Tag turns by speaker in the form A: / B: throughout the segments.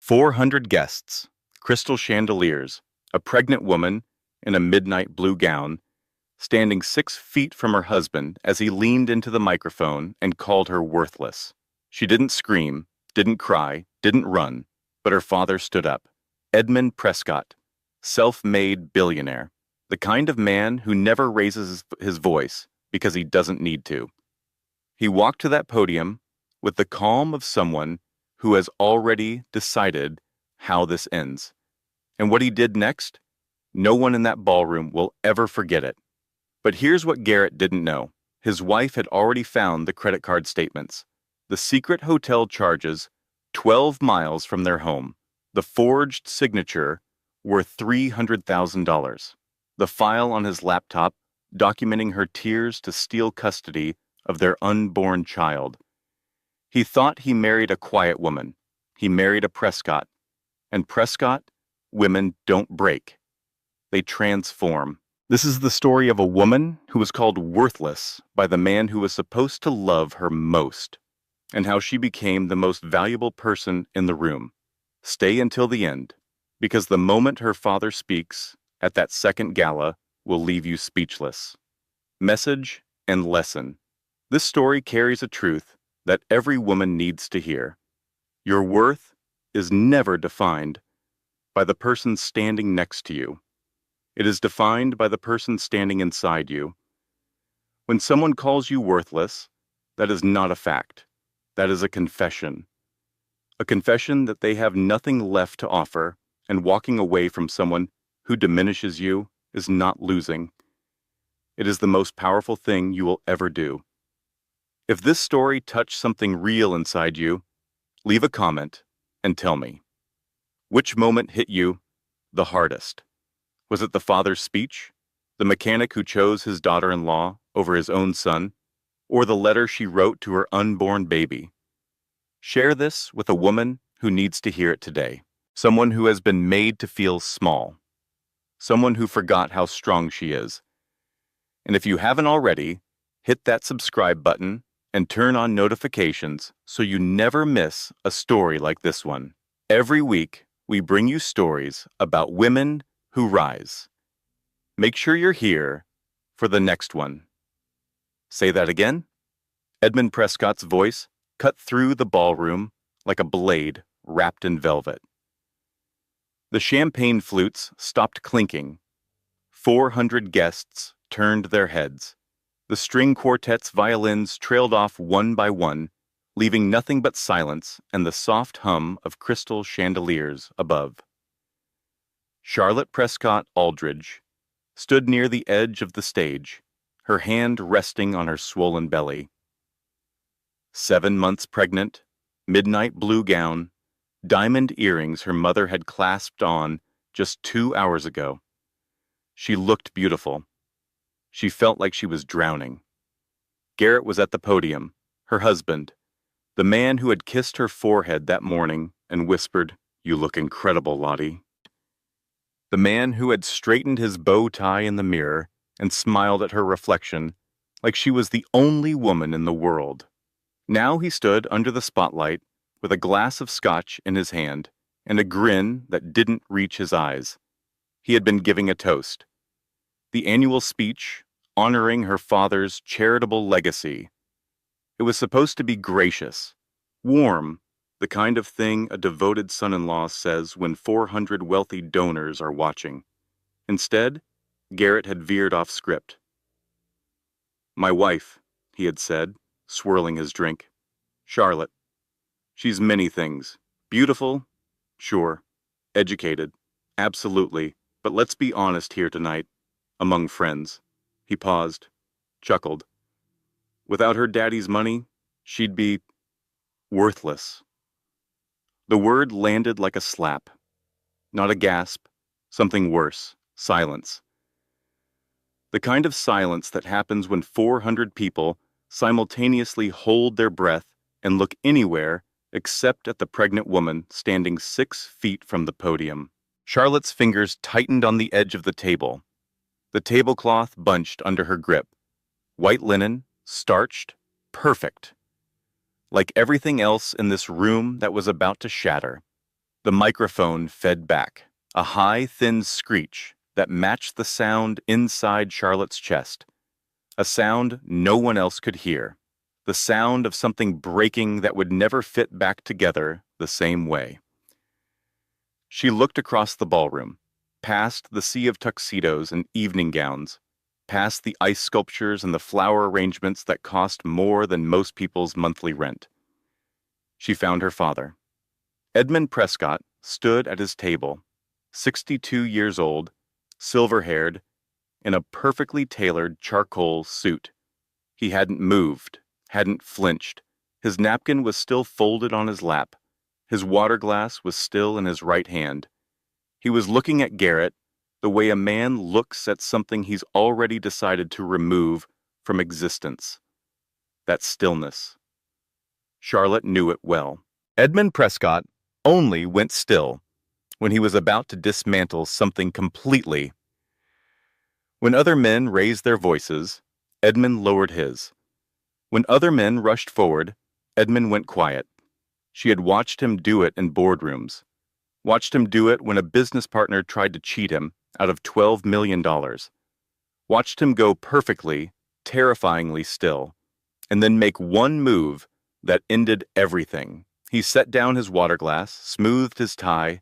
A: 400 guests, crystal chandeliers, a pregnant woman in a midnight blue gown, standing 6 feet from her husband as he leaned into the microphone and called her worthless. She didn't scream, didn't cry, didn't run, but her father stood up. Edmund Prescott, self-made billionaire, the kind of man who never raises his voice because he doesn't need to. He walked to that podium with the calm of someone who has already decided how this ends. And what he did next, no one in that ballroom will ever forget it. But here's what Garrett didn't know. His wife had already found the credit card statements. The secret hotel charges 12 miles from their home. The forged signature worth $300,000. The file on his laptop documenting her tears to steal custody of their unborn child. He thought he married a quiet woman. He married a Prescott. And Prescott, women don't break. They transform. This is the story of a woman who was called worthless by the man who was supposed to love her most, and how she became the most valuable person in the room. Stay until the end, because the moment her father speaks at that second gala will leave you speechless. Message and lesson. This story carries a truth that every woman needs to hear. Your worth is never defined by the person standing next to you. It is defined by the person standing inside you. When someone calls you worthless, that is not a fact. That is a confession. A confession that they have nothing left to offer, and walking away from someone who diminishes you is not losing. It is the most powerful thing you will ever do. If this story touched something real inside you, leave a comment and tell me. Which moment hit you the hardest? Was it the father's speech, the mechanic who chose his daughter-in-law over his own son, or the letter she wrote to her unborn baby? Share this with a woman who needs to hear it today. Someone who has been made to feel small. Someone who forgot how strong she is. And if you haven't already, hit that subscribe button and turn on notifications so you never miss a story like this one. Every week, we bring you stories about women who rise. Make sure you're here for the next one. Say that again. Edmund Prescott's voice cut through the ballroom like a blade wrapped in velvet. The champagne flutes stopped clinking. 400 guests turned their heads. The string quartet's violins trailed off one by one, leaving nothing but silence and the soft hum of crystal chandeliers above. Charlotte Prescott Aldridge stood near the edge of the stage, her hand resting on her swollen belly. 7 months pregnant, midnight blue gown, diamond earrings her mother had clasped on just 2 hours ago. She looked beautiful. She felt like she was drowning. Garrett was at the podium, her husband, the man who had kissed her forehead that morning and whispered, "You look incredible, Lottie." The man who had straightened his bow tie in the mirror and smiled at her reflection like she was the only woman in the world. Now he stood under the spotlight with a glass of scotch in his hand and a grin that didn't reach his eyes. He had been giving a toast. The annual speech honoring her father's charitable legacy. It was supposed to be gracious, warm, the kind of thing a devoted son-in-law says when 400 wealthy donors are watching. Instead, Garrett had veered off script. "My wife," he had said, swirling his drink. "Charlotte. She's many things. Beautiful? Sure. Educated? Absolutely. But let's be honest here tonight, among friends." He paused, chuckled. "Without her daddy's money, she'd be worthless." The word landed like a slap. Not a gasp, something worse, silence. The kind of silence that happens when 400 people simultaneously hold their breath and look anywhere except at the pregnant woman standing 6 feet from the podium. Charlotte's fingers tightened on the edge of the table. The tablecloth bunched under her grip. White linen, starched, perfect. Like everything else in this room that was about to shatter. The microphone fed back, a high, thin screech that matched the sound inside Charlotte's chest, a sound no one else could hear, the sound of something breaking that would never fit back together the same way. She looked across the ballroom, past the sea of tuxedos and evening gowns, past the ice sculptures and the flower arrangements that cost more than most people's monthly rent. She found her father. Edmund Prescott stood at his table, 62 years old, silver-haired, in a perfectly tailored charcoal suit. He hadn't moved, hadn't flinched. His napkin was still folded on his lap. His water glass was still in his right hand. He was looking at Garrett the way a man looks at something he's already decided to remove from existence. That stillness. Charlotte knew it well. Edmund Prescott only went still when he was about to dismantle something completely. When other men raised their voices, Edmund lowered his. When other men rushed forward, Edmund went quiet. She had watched him do it in boardrooms, watched him do it when a business partner tried to cheat him out of $12 million, watched him go perfectly, terrifyingly still, and then make one move that ended everything. He set down his water glass, smoothed his tie,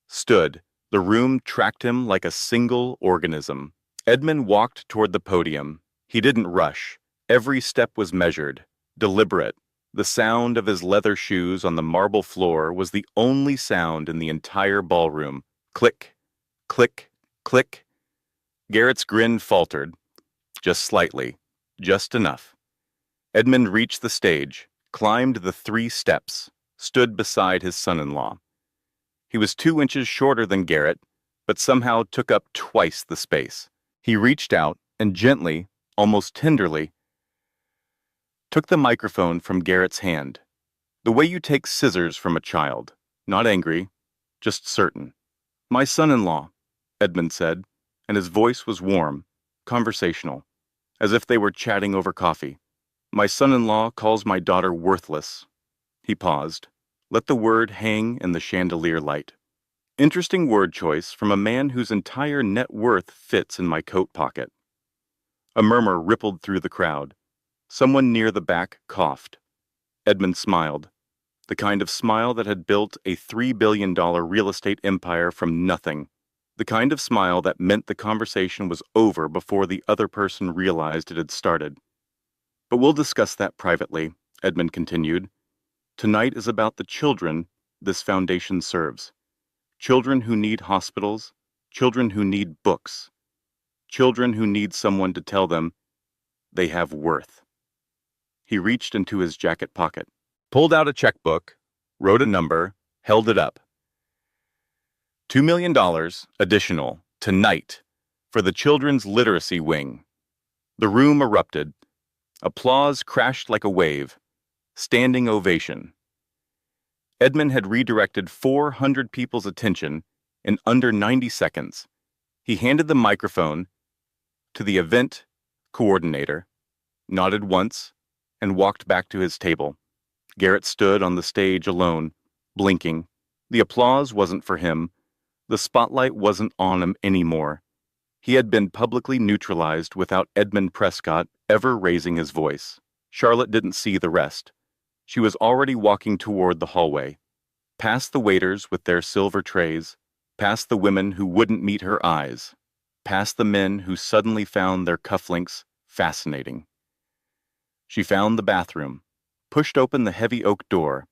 A: stood. The room tracked him like a single organism. Edmund walked toward the podium. He didn't rush. Every step was measured, deliberate. The sound of his leather shoes on the marble floor was the only sound in the entire ballroom. Click, click, click. Garrett's grin faltered, just slightly, just enough. Edmund reached the stage, climbed the 3 steps, stood beside his son-in-law. He was 2 inches shorter than Garrett, but somehow took up twice the space. He reached out and gently, almost tenderly, took the microphone from Garrett's hand, the way you take scissors from a child, not angry, just certain. "My son-in-law," Edmund said, and his voice was warm, conversational, as if they were chatting over coffee. "My son-in-law calls my daughter worthless." He paused, let the word hang in the chandelier light. Interesting word choice from a man whose entire net worth fits in my coat pocket. A murmur rippled through the crowd. Someone near the back coughed. Edmund smiled, the kind of smile that had built a $3 billion real estate empire from nothing, the kind of smile that meant the conversation was over before the other person realized it had started. "But we'll discuss that privately," Edmund continued. "Tonight is about the children this foundation serves. Children who need hospitals, children who need books, children who need someone to tell them they have worth." He reached into his jacket pocket, pulled out a checkbook, wrote a number, held it up. $2 million additional, tonight, for the Children's Literacy Wing. The room erupted. Applause crashed like a wave. Standing ovation. Edmund had redirected 400 people's attention in under 90 seconds. He handed the microphone to the event coordinator, nodded once, and walked back to his table. Garrett stood on the stage alone, blinking. The applause wasn't for him. The spotlight wasn't on him anymore. He had been publicly neutralized without Edmund Prescott ever raising his voice. Charlotte didn't see the rest. She was already walking toward the hallway, past the waiters with their silver trays, past the women who wouldn't meet her eyes, past the men who suddenly found their cufflinks fascinating. She found the bathroom, pushed open the heavy oak door,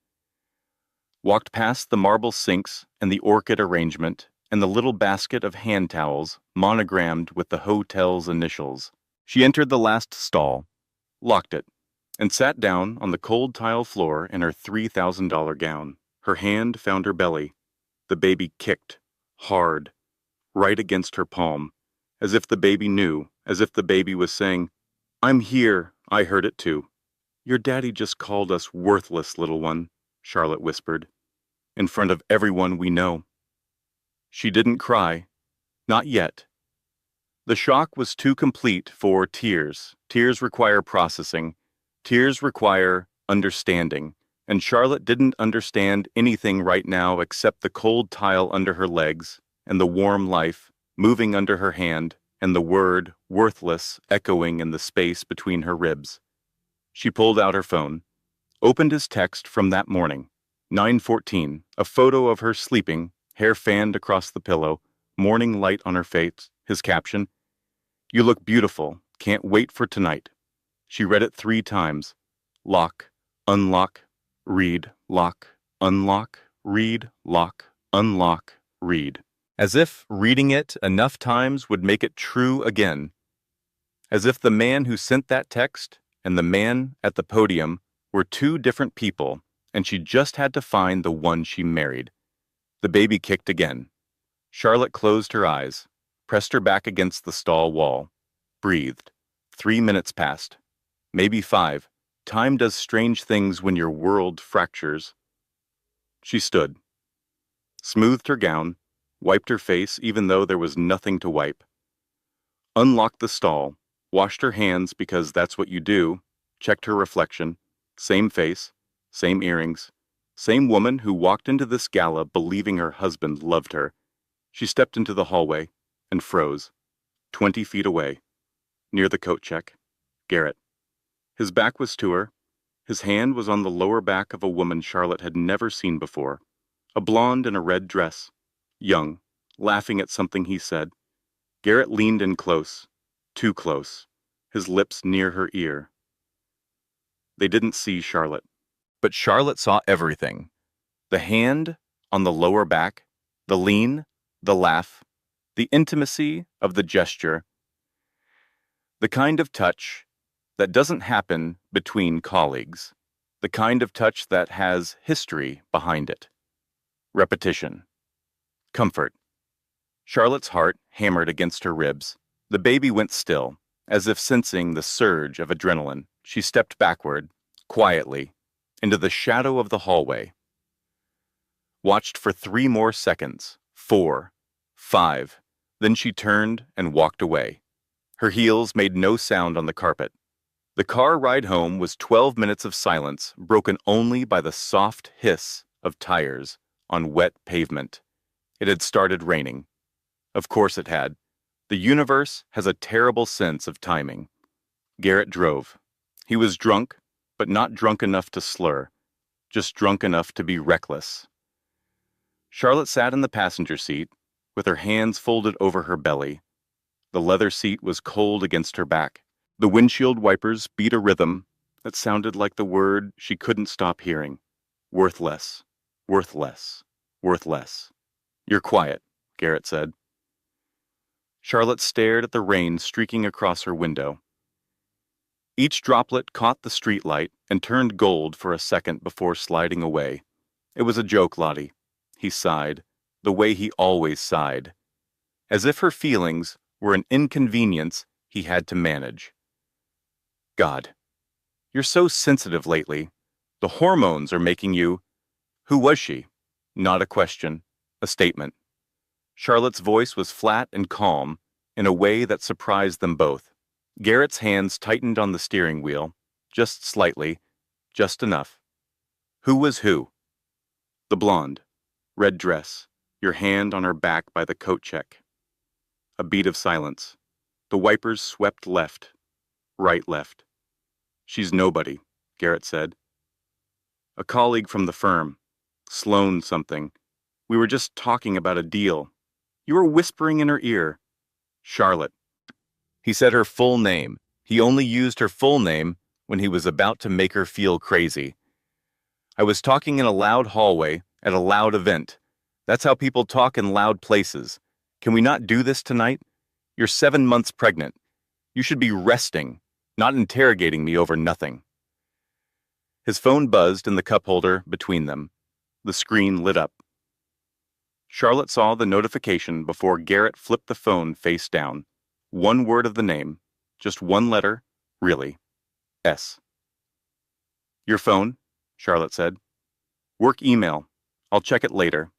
A: walked past the marble sinks and the orchid arrangement and the little basket of hand towels monogrammed with the hotel's initials. She entered the last stall, locked it, and sat down on the cold tile floor in her $3,000 gown. Her hand found her belly. The baby kicked, hard, right against her palm, as if the baby knew, as if the baby was saying, "I'm here, I heard it too." "Your daddy just called us worthless, little one," Charlotte whispered, "in front of everyone we know." She didn't cry. Not yet. The shock was too complete for tears. Tears require processing. Tears require understanding. And Charlotte didn't understand anything right now except the cold tile under her legs and the warm life moving under her hand and the word worthless echoing in the space between her ribs. She pulled out her phone, opened his text from that morning. 9:14, a photo of her sleeping, hair fanned across the pillow, morning light on her face, his caption, "You look beautiful, can't wait for tonight." She read it 3 times. Lock, unlock, read, lock, unlock, read, lock, unlock, read. As if reading it enough times would make it true again. As if the man who sent that text and the man at the podium were 2 different people, and she just had to find the one she married. The baby kicked again. Charlotte closed her eyes, pressed her back against the stall wall, breathed. 3 minutes passed. Maybe 5. Time does strange things when your world fractures. She stood, smoothed her gown, wiped her face even though there was nothing to wipe, unlocked the stall, washed her hands because that's what you do, checked her reflection, same face, same earrings, same woman who walked into this gala believing her husband loved her. She stepped into the hallway and froze, 20 feet away, near the coat check. Garrett. His back was to her. His hand was on the lower back of a woman Charlotte had never seen before, a blonde in a red dress, young, laughing at something he said. Garrett leaned in close, too close, his lips near her ear. They didn't see Charlotte. But Charlotte saw everything. The hand on the lower back, the lean, the laugh, the intimacy of the gesture. The kind of touch that doesn't happen between colleagues. The kind of touch that has history behind it. Repetition. Comfort. Charlotte's heart hammered against her ribs. The baby went still, as if sensing the surge of adrenaline. She stepped backward, quietly, into the shadow of the hallway. Watched for 3 more seconds, 4, 5. Then she turned and walked away. Her heels made no sound on the carpet. The car ride home was 12 minutes of silence, broken only by the soft hiss of tires on wet pavement. It had started raining. Of course it had. The universe has a terrible sense of timing. Garrett drove. He was drunk, but not drunk enough to slur, just drunk enough to be reckless. Charlotte sat in the passenger seat, with her hands folded over her belly. The leather seat was cold against her back. The windshield wipers beat a rhythm that sounded like the word she couldn't stop hearing. Worthless, worthless, worthless. "You're quiet," Garrett said. Charlotte stared at the rain streaking across her window. Each droplet caught the streetlight and turned gold for a second before sliding away. "It was a joke, Lottie," he sighed, the way he always sighed, as if her feelings were an inconvenience he had to manage. "God, you're so sensitive lately. The hormones are making you—" Who was she? Not a question, a statement. Charlotte's voice was flat and calm in a way that surprised them both. Garrett's hands tightened on the steering wheel, just slightly, just enough. "Who was who?" "The blonde, red dress, your hand on her back by the coat check." A beat of silence. The wipers swept left, right left. "She's nobody," Garrett said. "A colleague from the firm. Sloan something. We were just talking about a deal. You were whispering in her ear. Charlotte." He said her full name. He only used her full name when he was about to make her feel crazy. "I was talking in a loud hallway at a loud event. That's how people talk in loud places. Can we not do this tonight? You're 7 months pregnant. You should be resting, not interrogating me over nothing." His phone buzzed in the cup holder between them. The screen lit up. Charlotte saw the notification before Garrett flipped the phone face down. 1 word of the name, just 1 letter, really. S. "Your phone," Charlotte said. "Work email. I'll check it later."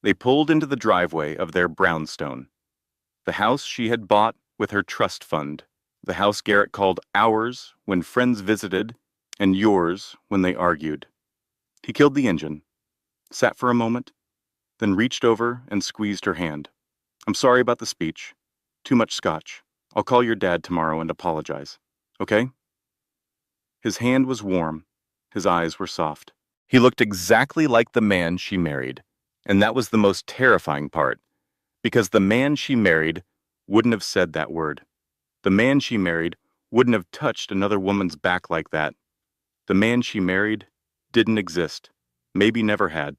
A: They pulled into the driveway of their brownstone. The house she had bought with her trust fund. The house Garrett called ours when friends visited And yours when they argued. He killed the engine, sat for a moment, then reached over and squeezed her hand. I'm sorry about the speech. Too much scotch. I'll call your dad tomorrow and apologize. Okay? His hand was warm. His eyes were soft. He looked exactly like the man she married. And that was the most terrifying part, because the man she married wouldn't have said that word. The man she married wouldn't have touched another woman's back like that. The man she married didn't exist. Maybe never had.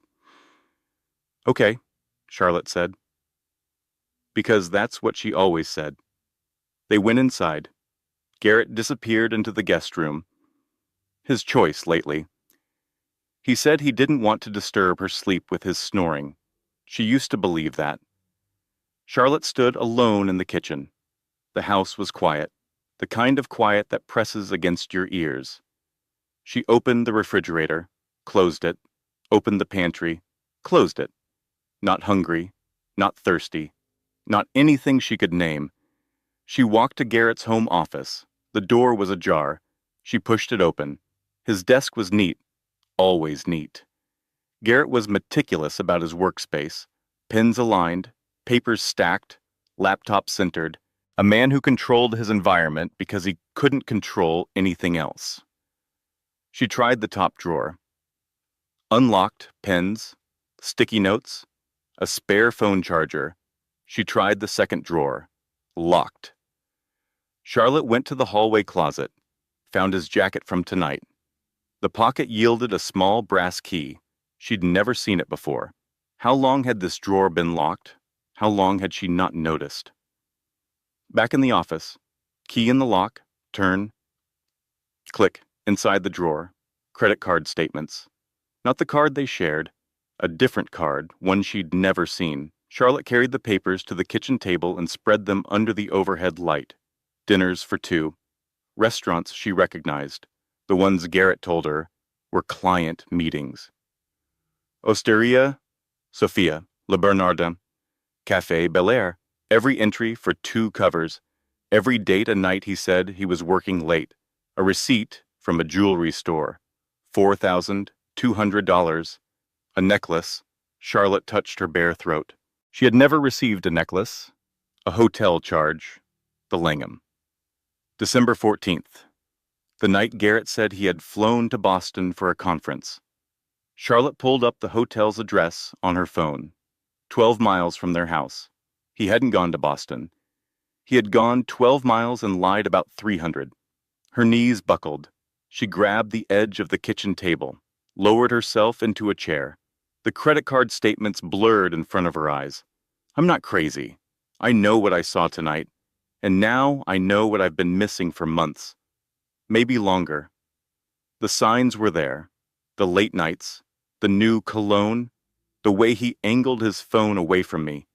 A: Okay, Charlotte said. Because that's what she always said. They went inside. Garrett disappeared into the guest room. His choice lately. He said he didn't want to disturb her sleep with his snoring. She used to believe that. Charlotte stood alone in the kitchen. The house was quiet, the kind of quiet that presses against your ears. She opened the refrigerator, closed it, opened the pantry, closed it. Not hungry, not thirsty, not anything she could name. She walked to Garrett's home office. The door was ajar. She pushed it open. His desk was neat, always neat. Garrett was meticulous about his workspace. Pens aligned, papers stacked, laptop centered. A man who controlled his environment because he couldn't control anything else. She tried the top drawer. Unlocked pens, sticky notes, a spare phone charger. She tried the second drawer. Locked. Charlotte went to the hallway closet, found his jacket from tonight. The pocket yielded a small brass key. She'd never seen it before. How long had this drawer been locked? How long had she not noticed? Back in the office, key in the lock, turn, click, inside the drawer, credit card statements. Not the card they shared, a different card, one she'd never seen. Charlotte carried the papers to the kitchen table and spread them under the overhead light. Dinners for two. Restaurants she recognized. The ones Garrett told her were client meetings. Osteria, Sophia, Le Bernardin, Café Billionaire. Every entry for 2 covers. Every date a night he said he was working late. A receipt from a jewelry store. $4,200. A necklace. Charlotte touched her bare throat. She had never received a necklace. A hotel charge. The Langham. December 14th. The night Garrett said he had flown to Boston for a conference. Charlotte pulled up the hotel's address on her phone. 12 miles from their house. He hadn't gone to Boston. He had gone 12 miles and lied about 300. Her knees buckled. She grabbed the edge of the kitchen table, lowered herself into a chair. The credit card statements blurred in front of her eyes. I'm not crazy. I know what I saw tonight. And now I know what I've been missing for months. Maybe longer. The signs were there. The late nights. The new cologne. The way he angled his phone away from me.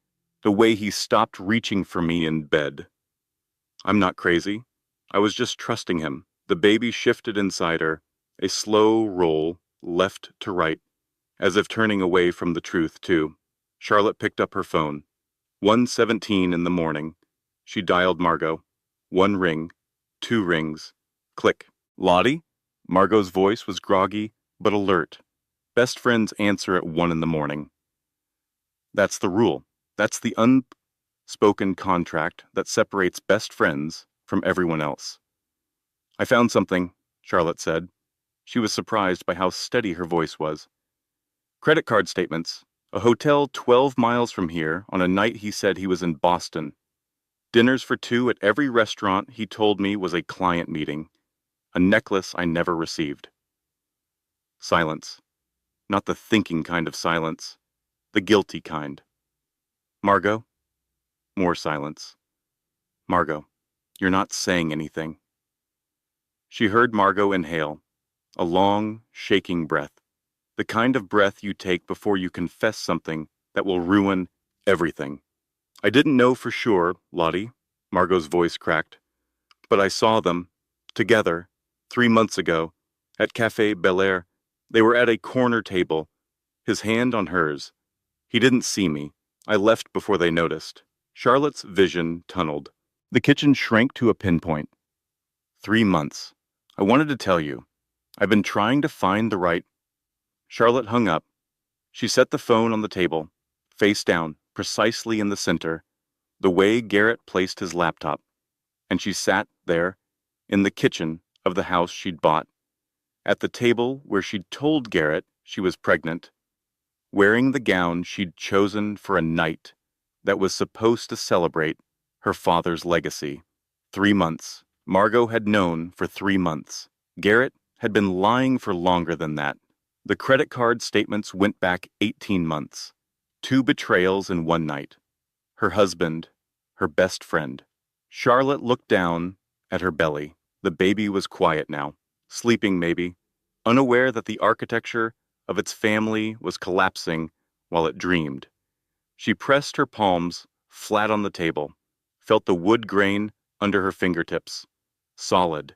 A: The way he stopped reaching for me in bed. I'm not crazy. I was just trusting him. The baby shifted inside her, a slow roll, left to right, as if turning away from the truth, too. Charlotte picked up her phone. 1:17 in the morning. She dialed Margot. 1 ring, 2 rings. Click. Lottie? Margot's voice was groggy, but alert. Best friends answer at 1 in the morning. That's the rule. That's the unspoken contract that separates best friends from everyone else. I found something, Charlotte said. She was surprised by how steady her voice was. Credit card statements. A hotel 12 miles from here on a night he said he was in Boston. Dinners for 2 at every restaurant he told me was a client meeting. A necklace I never received. Silence. Not the thinking kind of silence. The guilty kind. Margot? More silence. Margot, you're not saying anything. She heard Margot inhale, a long, shaking breath, the kind of breath you take before you confess something that will ruin everything. I didn't know for sure, Lottie, Margot's voice cracked, but I saw them, together, 3 months ago, at Café Billionaire. They were at a corner table, his hand on hers. He didn't see me. I left before they noticed. Charlotte's vision tunneled. The kitchen shrank to a pinpoint. 3 months. I wanted to tell you. I've been trying to find the right. Charlotte hung up. She set the phone on the table, face down, precisely in the center, the way Garrett placed his laptop, and she sat there, in the kitchen of the house she'd bought, at the table where she'd told Garrett she was pregnant, wearing the gown she'd chosen for a night that was supposed to celebrate her father's legacy. 3 months. Margot had known for 3 months. Garrett had been lying for longer than that. The credit card statements went back 18 months. 2 betrayals in one night. Her husband, her best friend. Charlotte looked down at her belly. The baby was quiet now, sleeping maybe, unaware that the architecture of its family was collapsing while it dreamed. She pressed her palms flat on the table, felt the wood grain under her fingertips. Solid,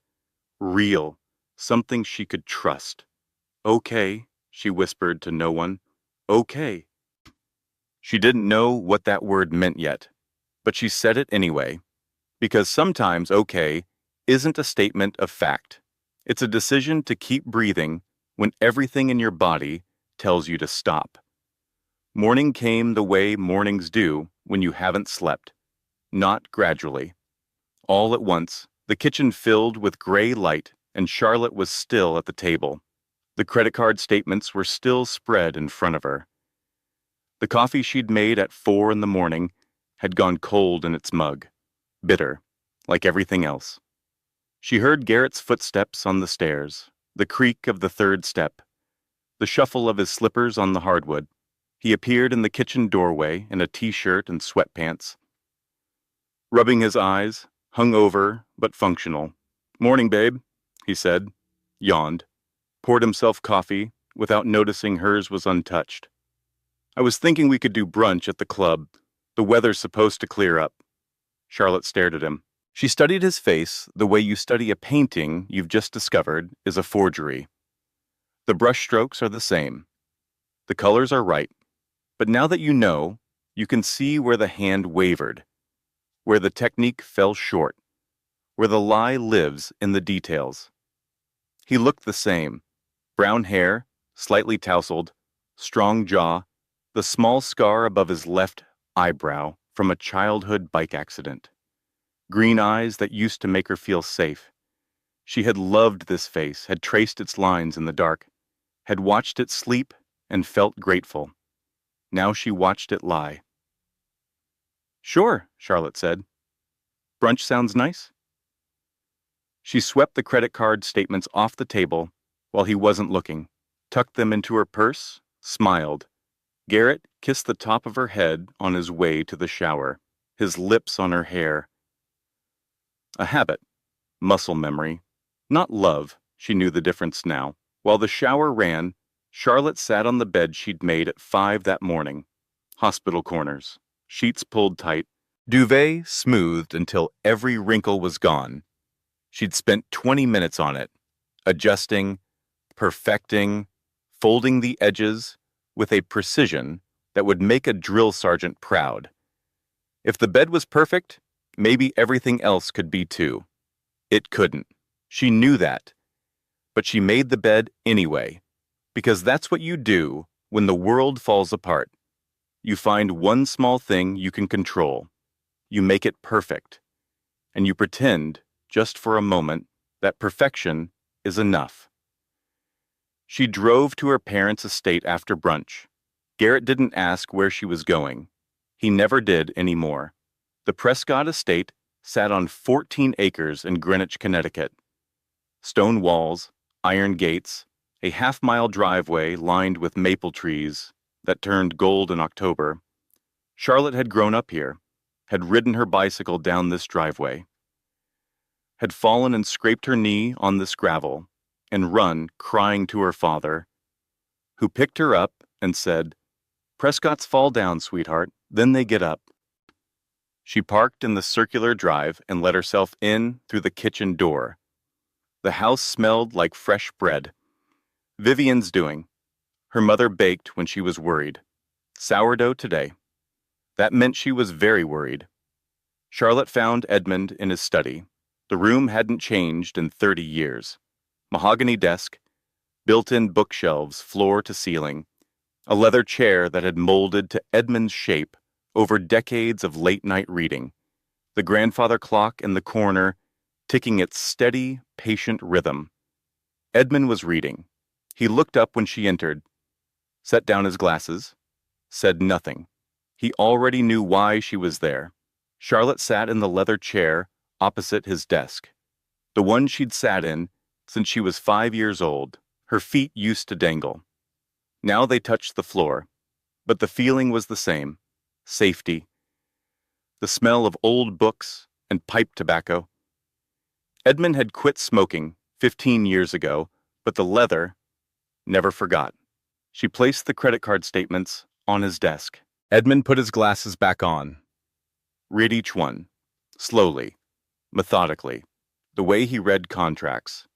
A: real, something she could trust. Okay, she whispered to no one. Okay. She didn't know what that word meant yet, but she said it anyway, because sometimes okay isn't a statement of fact. It's a decision to keep breathing when everything in your body tells you to stop. Morning came the way mornings do when you haven't slept, not gradually. All at once, the kitchen filled with gray light and Charlotte was still at the table. The credit card statements were still spread in front of her. The coffee she'd made at 4 in the morning had gone cold in its mug, bitter, like everything else. She heard Garrett's footsteps on the stairs, the creak of the third step, the shuffle of his slippers on the hardwood. He appeared in the kitchen doorway in a t-shirt and sweatpants, rubbing his eyes, hungover but functional. "Morning, babe," he said, yawned, poured himself coffee without noticing hers was untouched. "I was thinking we could do brunch at the club. The weather's supposed to clear up." Charlotte stared at him. She studied his face the way you study a painting you've just discovered is a forgery. The brushstrokes are the same. The colors are right. But now that you know, you can see where the hand wavered, where the technique fell short, where the lie lives in the details. He looked the same. Brown hair, slightly tousled, strong jaw, the small scar above his left eyebrow from a childhood bike accident. Green eyes that used to make her feel safe. She had loved this face, had traced its lines in the dark, had watched it sleep and felt grateful. Now she watched it lie. "Sure," Charlotte said. "Brunch sounds nice." She swept the credit card statements off the table while he wasn't looking, tucked them into her purse, smiled. Garrett kissed the top of her head on his way to the shower, his lips on her hair. A habit, muscle memory, not love. She knew the difference now. While the shower ran, Charlotte sat on the bed she'd made at 5 that morning. Hospital corners, sheets pulled tight, duvet smoothed until every wrinkle was gone. She'd spent 20 minutes on it, adjusting, perfecting, folding the edges with a precision that would make a drill sergeant proud. If the bed was perfect, maybe everything else could be too. It couldn't. She knew that. But she made the bed anyway, because that's what you do when the world falls apart. You find one small thing you can control. You make it perfect. And you pretend, just for a moment, that perfection is enough. She drove to her parents' estate after brunch. Garrett didn't ask where she was going. He never did anymore. The Prescott estate sat on 14 acres in Greenwich, Connecticut. Stone walls, iron gates, a half-mile driveway lined with maple trees that turned gold in October. Charlotte had grown up here, had ridden her bicycle down this driveway, had fallen and scraped her knee on this gravel, and run crying to her father, who picked her up and said, "Prescotts fall down, sweetheart, then they get up." She parked in the circular drive and let herself in through the kitchen door. The house smelled like fresh bread. Vivian's doing. Her mother baked when she was worried. Sourdough today. That meant she was very worried. Charlotte found Edmund in his study. The room hadn't changed in 30 years. Mahogany desk, Built-in bookshelves, floor to ceiling, a leather chair that had molded to Edmund's shape over decades of late-night reading, the grandfather clock in the corner ticking its steady, patient rhythm. Edmund was reading. He looked up when she entered, set down his glasses, said nothing. He already knew why she was there. Charlotte sat in the leather chair opposite his desk, the one she'd sat in since she was 5 years old. Her feet used to dangle. Now they touched the floor, but the feeling was the same. Safety. The smell of old books and pipe tobacco. Edmund had quit smoking 15 years ago, but the leather never forgot. She placed the credit card statements on his desk. Edmund put his glasses back on. Read each one, slowly, methodically, the way he read contracts,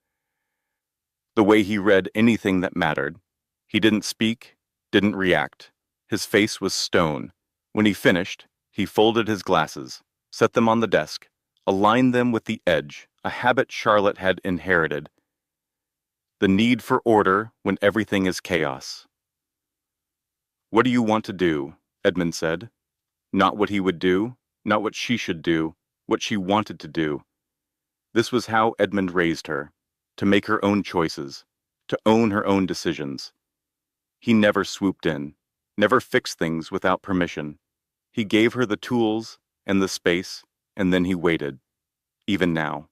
A: the way he read anything that mattered. He didn't speak, didn't react. His face was stone. When he finished, he folded his glasses, set them on the desk, aligned them with the edge, a habit Charlotte had inherited. The need for order when everything is chaos. "What do you want to do?" Edmund said. Not what he would do, not what she should do, what she wanted to do. This was how Edmund raised her, to make her own choices, to own her own decisions. He never swooped in, never fixed things without permission. He gave her the tools and the space, and then he waited, even now.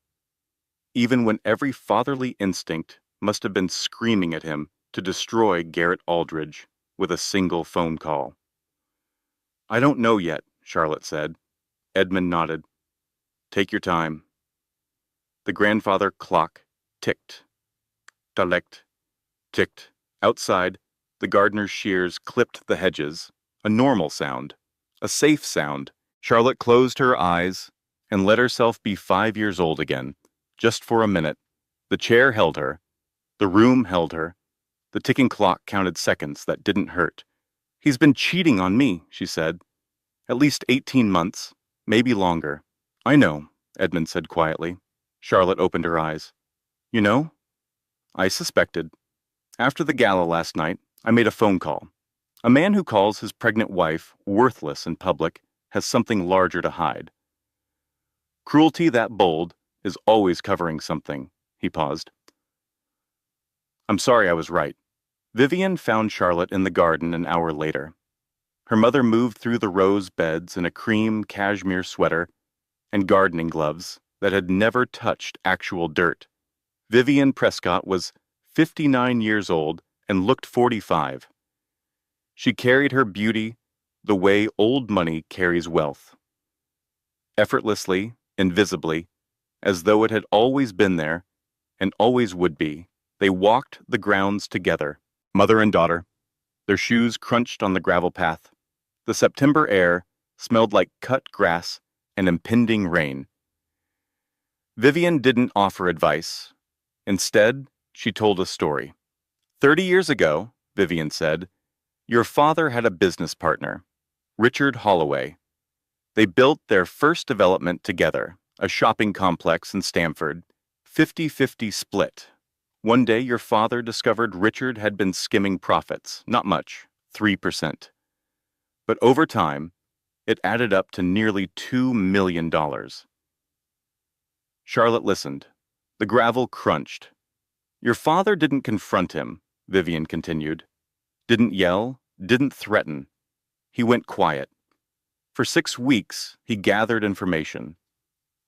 A: Even when every fatherly instinct must have been screaming at him to destroy Garrett Aldridge with a single phone call. "I don't know yet," Charlotte said. Edmund nodded. "Take your time." The grandfather clock ticked. Talekt, ticked. Outside, the gardener's shears clipped the hedges. A normal sound. A safe sound. Charlotte closed her eyes and let herself be 5 years old again, just for a minute. The chair held her. The room held her. The ticking clock counted seconds that didn't hurt. "He's been cheating on me," she said. "At least 18 months, maybe longer." "I know," Edmund said quietly. Charlotte opened her eyes. "You know?" "I suspected. After the gala last night, I made a phone call. A man who calls his pregnant wife worthless in public has something larger to hide. Cruelty that bold is always covering something." He paused. "I'm sorry I was right." Vivian found Charlotte in the garden an hour later. Her mother moved through the rose beds in a cream cashmere sweater and gardening gloves that had never touched actual dirt. Vivian Prescott was 59 years old and looked 45. She carried her beauty the way old money carries wealth. Effortlessly, invisibly, as though it had always been there and always would be, they walked the grounds together, mother and daughter. Their shoes crunched on the gravel path. The September air smelled like cut grass and impending rain. Vivian didn't offer advice. Instead, she told a story. 30 years ago, Vivian said, your father had a business partner, Richard Holloway. They built their first development together, a shopping complex in Stamford, 50-50 split. One day your father discovered Richard had been skimming profits, not much, 3%. But over time, it added up to nearly $2 million. Charlotte listened. The gravel crunched. Your father didn't confront him, Vivian continued. Didn't yell, didn't threaten. He went quiet. For 6 weeks, he gathered information,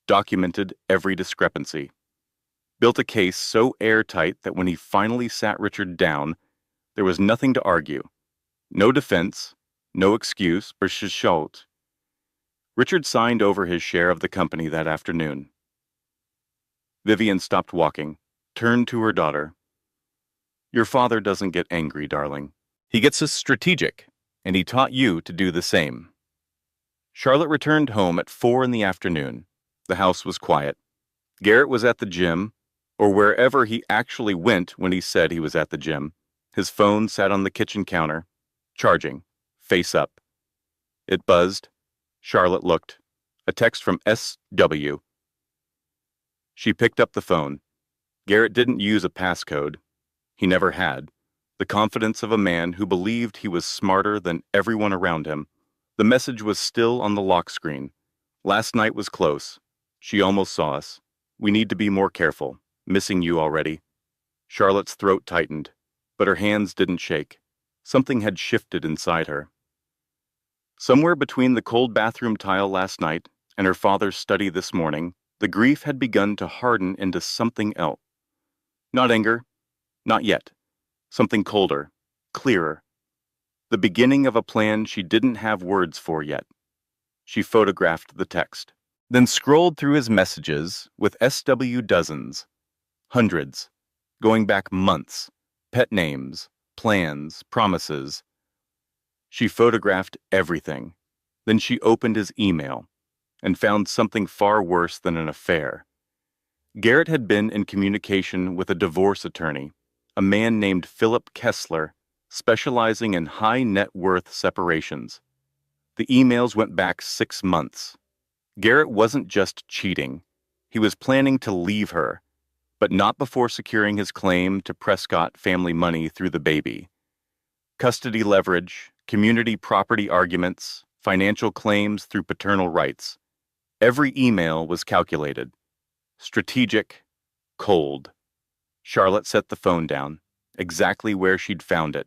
A: documented every discrepancy, built a case so airtight that when he finally sat Richard down, there was nothing to argue. No defense, no excuse, or shishot. Richard signed over his share of the company that afternoon. Vivian stopped walking, turned to her daughter. Your father doesn't get angry, darling. He gets us strategic, and he taught you to do the same. Charlotte returned home at 4 in the afternoon. The house was quiet. Garrett was at the gym, or wherever he actually went when he said he was at the gym. His phone sat on the kitchen counter, charging, face up. It buzzed. Charlotte looked. A text from SW. She picked up the phone. Garrett didn't use a passcode. He never had. The confidence of a man who believed he was smarter than everyone around him. The message was still on the lock screen. Last night was close. She almost saw us. We need to be more careful. Missing you already. Charlotte's throat tightened, but her hands didn't shake. Something had shifted inside her. Somewhere between the cold bathroom tile last night and her father's study this morning, the grief had begun to harden into something else. Not anger, not yet. Something colder, clearer. The beginning of a plan she didn't have words for yet. She photographed the text, then scrolled through his messages with SW dozens, hundreds, going back months, pet names, plans, promises. She photographed everything. Then she opened his email and found something far worse than an affair. Garrett had been in communication with a divorce attorney, a man named Philip Kessler, specializing in high net worth separations. The emails went back 6 months. Garrett wasn't just cheating. He was planning to leave her, but not before securing his claim to Prescott family money through the baby. Custody leverage, community property arguments, financial claims through paternal rights. Every email was calculated. Strategic, cold. Charlotte set the phone down, exactly where she'd found it.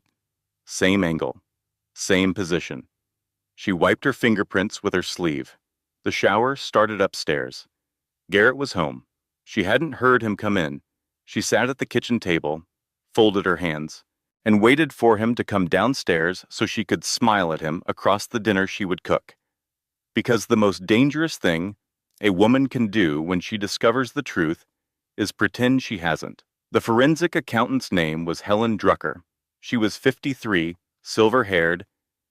A: Same angle, same position. She wiped her fingerprints with her sleeve. The shower started upstairs. Garrett was home. She hadn't heard him come in. She sat at the kitchen table, folded her hands, and waited for him to come downstairs so she could smile at him across the dinner she would cook. Because the most dangerous thing a woman can do when she discovers the truth is pretend she hasn't. The forensic accountant's name was Helen Drucker. She was 53, silver-haired,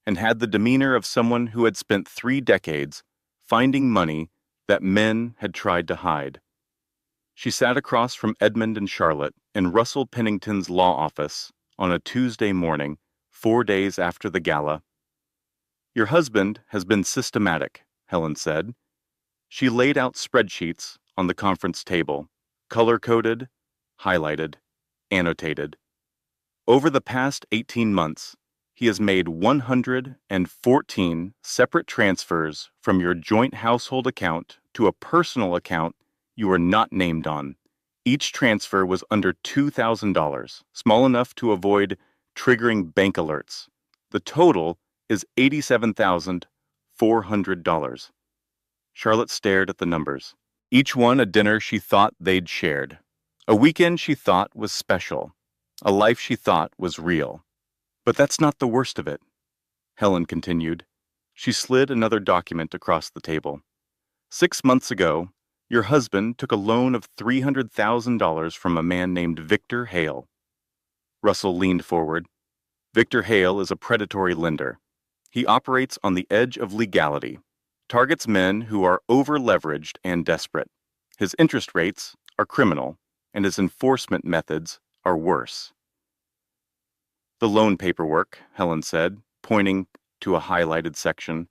A: and had the demeanor of someone who had spent 3 decades finding money that men had tried to hide. She sat across from Edmund and Charlotte in Russell Pennington's law office on a Tuesday morning, 4 days after the gala. "Your husband has been systematic," Helen said. She laid out spreadsheets on the conference table, color-coded, highlighted, annotated. Over the past 18 months, he has made 114 separate transfers from your joint household account to a personal account you are not named on. Each transfer was under $2,000, small enough to avoid triggering bank alerts. The total is $87,400. Charlotte stared at the numbers. Each one a dinner she thought they'd shared. A weekend she thought was special. A life she thought was real. But that's not the worst of it, Helen continued. She slid another document across the table. 6 months ago, your husband took a loan of $300,000 from a man named Victor Hale. Russell leaned forward. Victor Hale is a predatory lender. He operates on the edge of legality, targets men who are over-leveraged and desperate. His interest rates are criminal, and his enforcement methods are worse. The loan paperwork, Helen said, pointing to a highlighted section,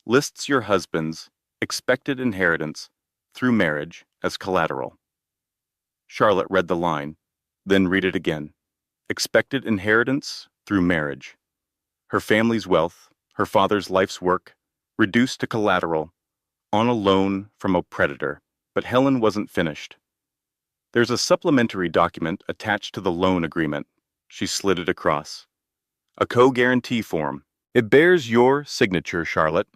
A: lists your husband's expected inheritance through marriage as collateral. Charlotte read the line, then read it again. Expected inheritance through marriage. Her family's wealth, her father's life's work, reduced to collateral, on a loan from a predator. But Helen wasn't finished. There's a supplementary document attached to the loan agreement. She slid it across. A co-guarantee form. It bears your signature, Charlotte.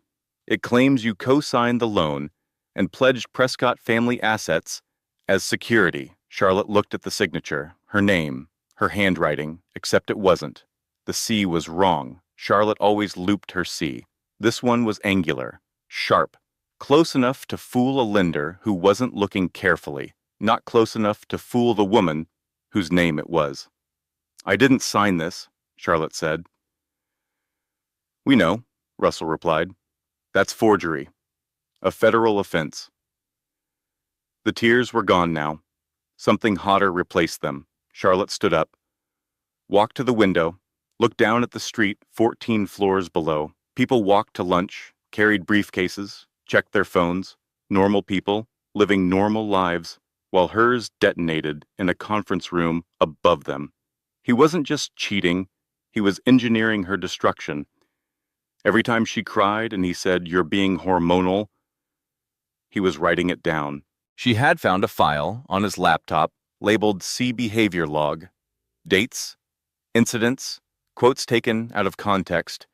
A: It claims you co-signed the loan and pledged Prescott family assets as security. Charlotte looked at the signature, her name, her handwriting, except it wasn't. The C was wrong. Charlotte always looped her C. This one was angular, sharp, close enough to fool a lender who wasn't looking carefully, not close enough to fool the woman whose name it was. I didn't sign this, Charlotte said. We know, Russell replied. That's forgery. A federal offense. The tears were gone now. Something hotter replaced them. Charlotte stood up, walked to the window, looked down at the street 14 floors below. People walked to lunch, carried briefcases, checked their phones. Normal people, living normal lives. while hers detonated in a conference room above them. He wasn't just cheating, he was engineering her destruction. Every time she cried and he said, "You're being hormonal," he was writing it down. She had found a file on his laptop labeled C Behavior Log. Dates, incidents, quotes taken out of context.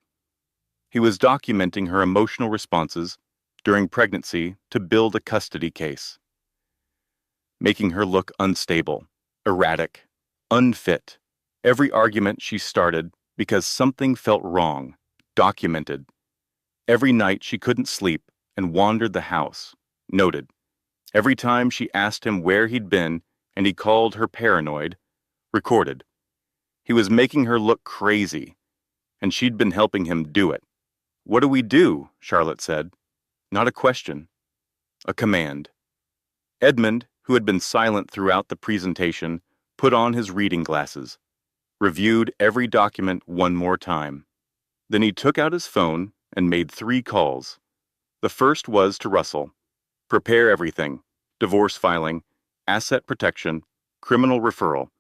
A: He was documenting her emotional responses during pregnancy to build a custody case, making her look unstable, erratic, unfit. Every argument she started because something felt wrong, documented. Every night she couldn't sleep and wandered the house, noted. Every time she asked him where he'd been and he called her paranoid, recorded. He was making her look crazy, and she'd been helping him do it. "What do we do?" Charlotte said. Not a question, a command. Edmund, who had been silent throughout the presentation, put on his reading glasses, reviewed every document one more time. Then he took out his phone and made 3 calls. The first was to Russell. Prepare everything: divorce filing, asset protection, criminal referral.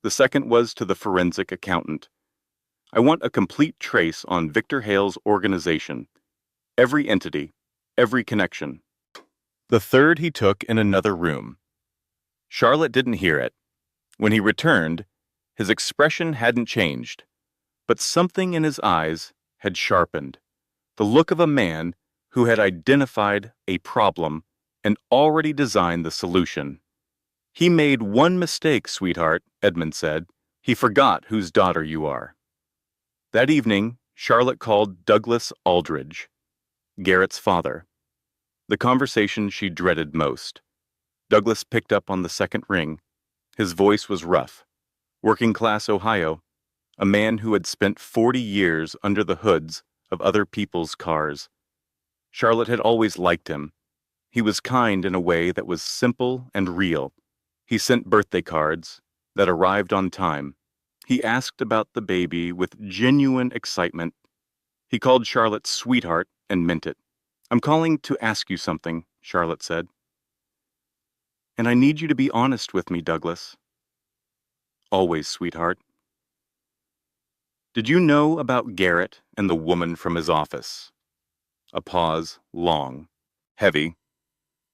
A: The second was to the forensic accountant. I want a complete trace on Victor Hale's organization, every entity, every connection. The third he took in another room. Charlotte didn't hear it. When he returned, his expression hadn't changed, but something in his eyes had sharpened. The look of a man who had identified a problem and already designed the solution. "He made one mistake, sweetheart," Edmund said. "He forgot whose daughter you are." That evening, Charlotte called Douglas Aldridge, Garrett's father. The conversation she dreaded most. Douglas picked up on the second ring. His voice was rough. Working-class Ohio, a man who had spent 40 years under the hoods of other people's cars. Charlotte had always liked him. He was kind in a way that was simple and real. He sent birthday cards that arrived on time. He asked about the baby with genuine excitement. He called Charlotte sweetheart and meant it. "I'm calling to ask you something," Charlotte said. "And I need you to be honest with me, Douglas." "Always, sweetheart." "Did you know about Garrett and the woman from his office?" A pause, long, heavy.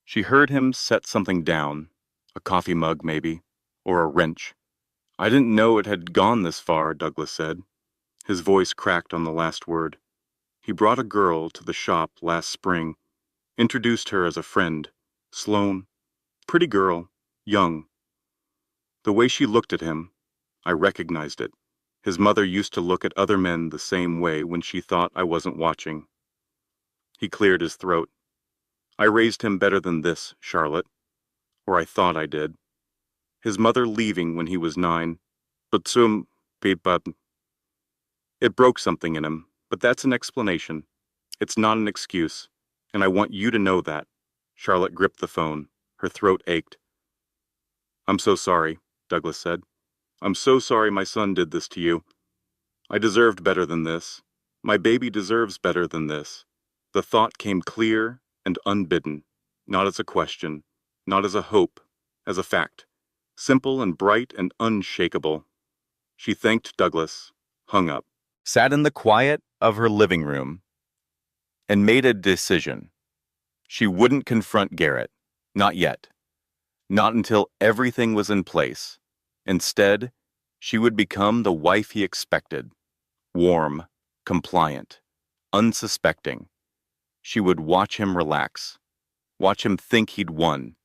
A: She heard him set something down, a coffee mug maybe, or a wrench. "I didn't know it had gone this far," Douglas said. His voice cracked on the last word. "He brought a girl to the shop last spring, introduced her as a friend, Sloane. Pretty girl, young. The way she looked at him, I recognized it. His mother used to look at other men the same way when she thought I wasn't watching." He cleared his throat. "I raised him better than this, Charlotte. Or I thought I did. His mother leaving when he was 9. But it broke something in him, but that's an explanation. It's not an excuse, and I want you to know that." Charlotte gripped the phone. Her throat ached. "I'm so sorry," Douglas said. "I'm so sorry my son did this to you. I deserved better than this. My baby deserves better than this." The thought came clear and unbidden, not as a question, not as a hope, as a fact, simple and bright and unshakable. She thanked Douglas, hung up, sat in the quiet of her living room, and made a decision. She wouldn't confront Garrett, not yet, not until everything was in place. Instead, she would become the wife he expected, warm, compliant, unsuspecting. She would watch him relax, watch him think he'd won,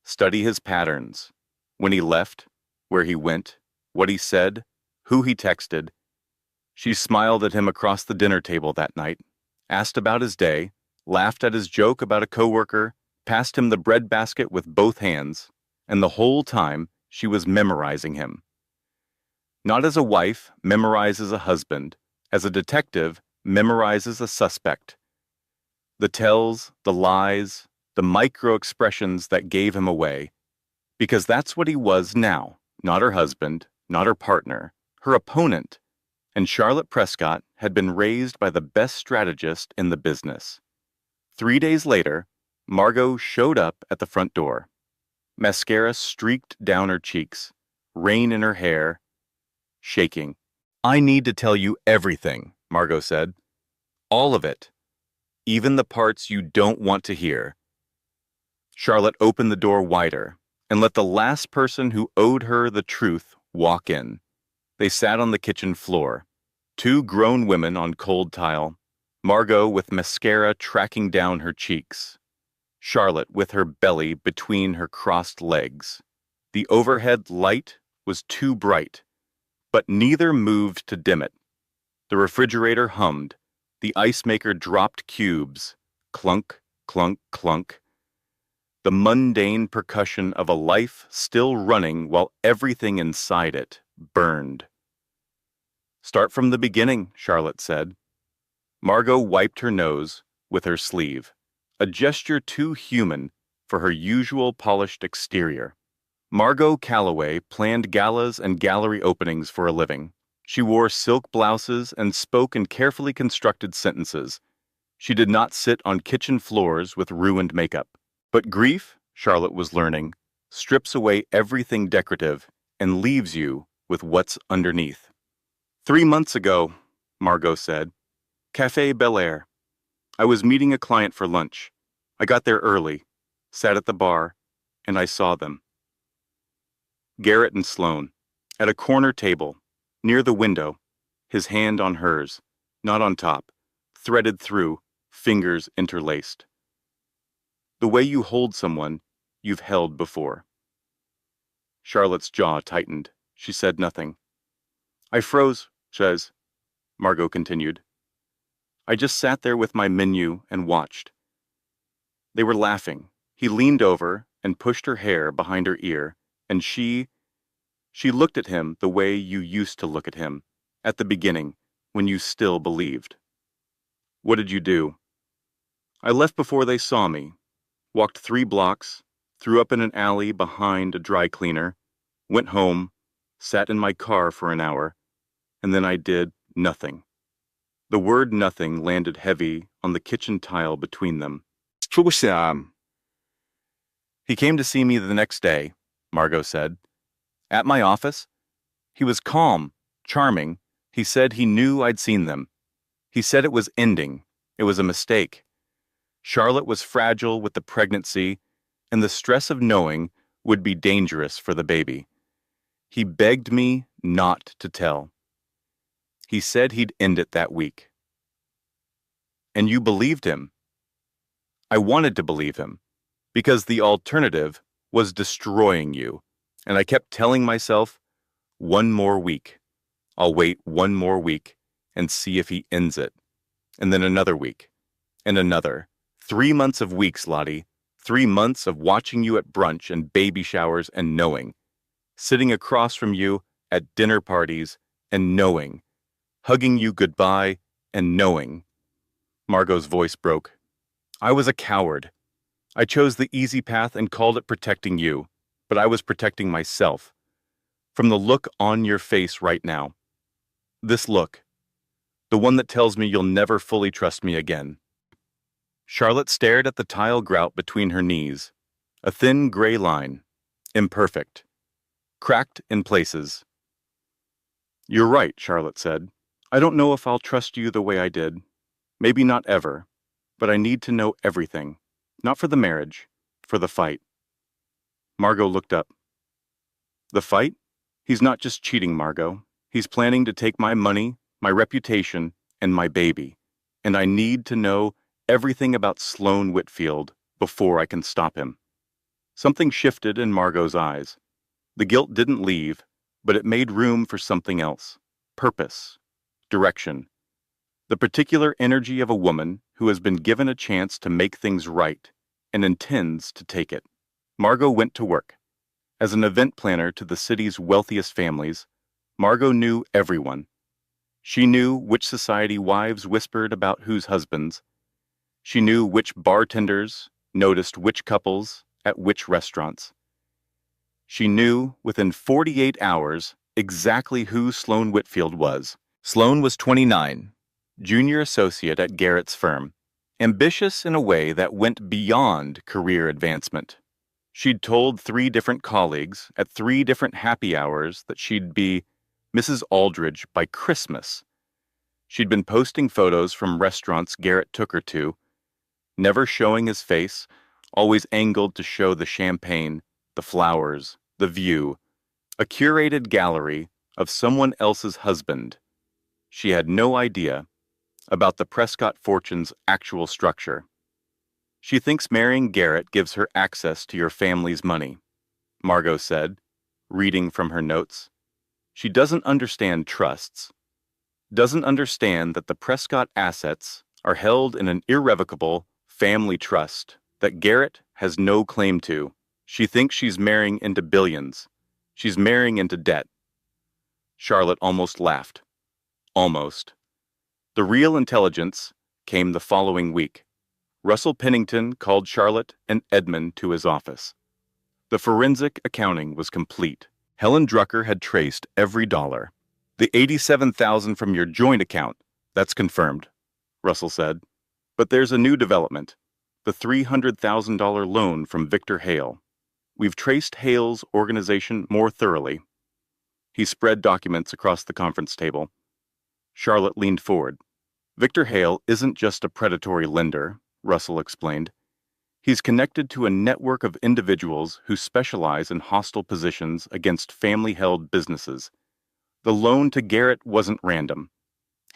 A: study his patterns, when he left, where he went, what he said, who he texted. She smiled at him across the dinner table that night, asked about his day, laughed at his joke about a coworker, passed him the bread basket with both hands, and the whole time she was memorizing him. Not as a wife memorizes a husband, as a detective memorizes a suspect. The tells, the lies, the micro-expressions that gave him away. Because that's what he was now, not her husband, not her partner, her opponent. And Charlotte Prescott had been raised by the best strategist in the business. 3 days later, Margot showed up at the front door. Mascara streaked down her cheeks, rain in her hair, shaking. I need to tell you everything, Margot said. All of it. Even the parts you don't want to hear. Charlotte opened the door wider and let the last person who owed her the truth walk in. They sat on the kitchen floor, two grown women on cold tile, Margot with mascara tracking down her cheeks, Charlotte with her belly between her crossed legs. The overhead light was too bright, but neither moved to dim it. The refrigerator hummed. The ice maker dropped cubes. Clunk, clunk, clunk. The mundane percussion of a life still running while everything inside it burned. Start from the beginning, Charlotte said. Margot wiped her nose with her sleeve, a gesture too human for her usual polished exterior. Margot Calloway planned galas and gallery openings for a living. She wore silk blouses and spoke in carefully constructed sentences. She did not sit on kitchen floors with ruined makeup. But grief, Charlotte was learning, strips away everything decorative and leaves you with what's underneath. 3 months ago, Margot said, Café Billionaire. I was meeting a client for lunch. I got there early, sat at the bar, and I saw them. Garrett and Sloane, at a corner table, near the window, his hand on hers, not on top, threaded through, fingers interlaced. The way you hold someone you've held before. Charlotte's jaw tightened. She said nothing. I froze, says, Margot continued. I just sat there with my menu and watched. They were laughing. He leaned over and pushed her hair behind her ear, and she looked at him the way you used to look at him, at the beginning, when you still believed. What did you do? I left before they saw me, walked 3 blocks, threw up in an alley behind a dry cleaner, went home, sat in my car for an hour, and then I did nothing. The word nothing landed heavy on the kitchen tile between them. He came to see me the next day, Margot said. At my office. He was calm, charming. He said he knew I'd seen them. He said it was ending. It was a mistake. Charlotte was fragile with the pregnancy, and the stress of knowing would be dangerous for the baby. He begged me not to tell. He said he'd end it that week. And you believed him. I wanted to believe him, because the alternative was destroying you, and I kept telling myself, 1 more week. I'll wait 1 more week and see if he ends it. And then another week, and another. 3 months of weeks, Lottie. 3 months of watching you at brunch and baby showers and knowing. Sitting across from you at dinner parties and knowing. Hugging you goodbye and knowing. Margot's voice broke. I was a coward. I chose the easy path and called it protecting you, but I was protecting myself. From the look on your face right now. This look. The one that tells me you'll never fully trust me again. Charlotte stared at the tile grout between her knees. A thin gray line. Imperfect. Cracked in places. You're right, Charlotte said. I don't know if I'll trust you the way I did. Maybe not ever. But I need to know everything. Not for the marriage. For the fight. Margot looked up. The fight? He's not just cheating, Margot. He's planning to take my money, my reputation, and my baby. And I need to know everything about Sloane Whitfield before I can stop him. Something shifted in Margot's eyes. The guilt didn't leave, but it made room for something else. Purpose. Direction. The particular energy of a woman who has been given a chance to make things right and intends to take it. Margot went to work. As an event planner to the city's wealthiest families, Margot knew everyone. She knew which society wives whispered about whose husbands. She knew which bartenders noticed which couples at which restaurants. She knew within 48 hours exactly who Sloane Whitfield was. Sloane was 29, junior associate at Garrett's firm, ambitious in a way that went beyond career advancement. She'd told 3 different colleagues at 3 different happy hours that she'd be Mrs. Aldridge by Christmas. She'd been posting photos from restaurants Garrett took her to, never showing his face, always angled to show the champagne, the flowers, the view, a curated gallery of someone else's husband. She had no idea about the Prescott fortune's actual structure. She thinks marrying Garrett gives her access to your family's money, Margot said, reading from her notes. She doesn't understand trusts, doesn't understand that the Prescott assets are held in an irrevocable family trust that Garrett has no claim to. She thinks she's marrying into billions. She's marrying into debt. Charlotte almost laughed. Almost. The real intelligence came the following week. Russell Pennington called Charlotte and Edmund to his office. The forensic accounting was complete. Helen Drucker had traced every dollar. The $87,000 from your joint account, that's confirmed, Russell said. But there's a new development, the $300,000 loan from Victor Hale. We've traced Hale's organization more thoroughly. He spread documents across the conference table. Charlotte leaned forward. Victor Hale isn't just a predatory lender, Russell explained. He's connected to a network of individuals who specialize in hostile positions against family-held businesses. The loan to Garrett wasn't random.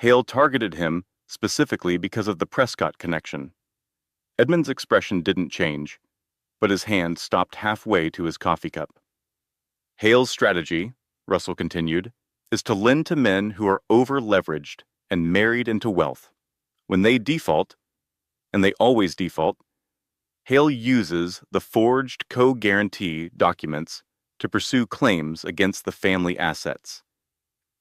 A: Hale targeted him specifically because of the Prescott connection. Edmund's expression didn't change, but his hand stopped halfway to his coffee cup. Hale's strategy, Russell continued, is to lend to men who are over-leveraged and married into wealth. When they default, and they always default, Hale uses the forged co-guarantee documents to pursue claims against the family assets.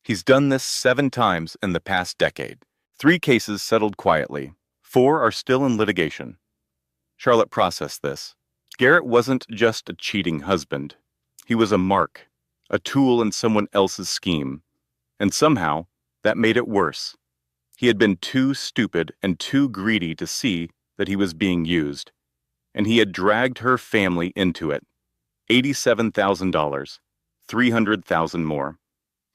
A: He's done this 7 times in the past decade. 3 cases settled quietly. 4 are still in litigation. Charlotte processed this. Garrett wasn't just a cheating husband. He was a mark, a tool in someone else's scheme. And somehow, that made it worse. He had been too stupid and too greedy to see that he was being used. And he had dragged her family into it. $87,000, $300,000 more.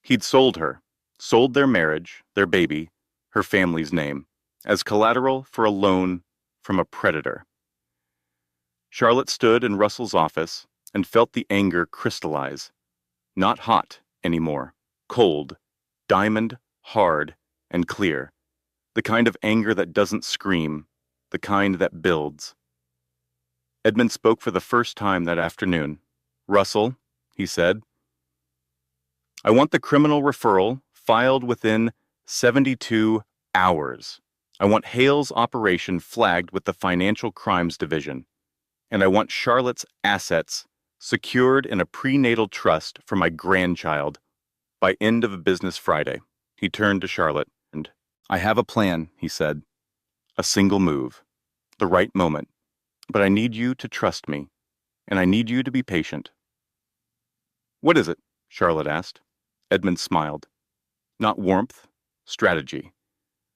A: He'd sold her, sold their marriage, their baby, her family's name, as collateral for a loan from a predator. Charlotte stood in Russell's office and felt the anger crystallize. Not hot anymore, cold, diamond, hard, and clear. The kind of anger that doesn't scream, the kind that builds. Edmund spoke for the first time that afternoon. Russell, he said, I want the criminal referral filed within 72 hours. I want Hale's operation flagged with the Financial Crimes Division. And I want Charlotte's assets secured in a prenatal trust for my grandchild by end of business Friday. He turned to Charlotte. And I have a plan, he said. A single move. The right moment. But I need you to trust me. And I need you to be patient. What is it? Charlotte asked. Edmund smiled. Not warmth, strategy.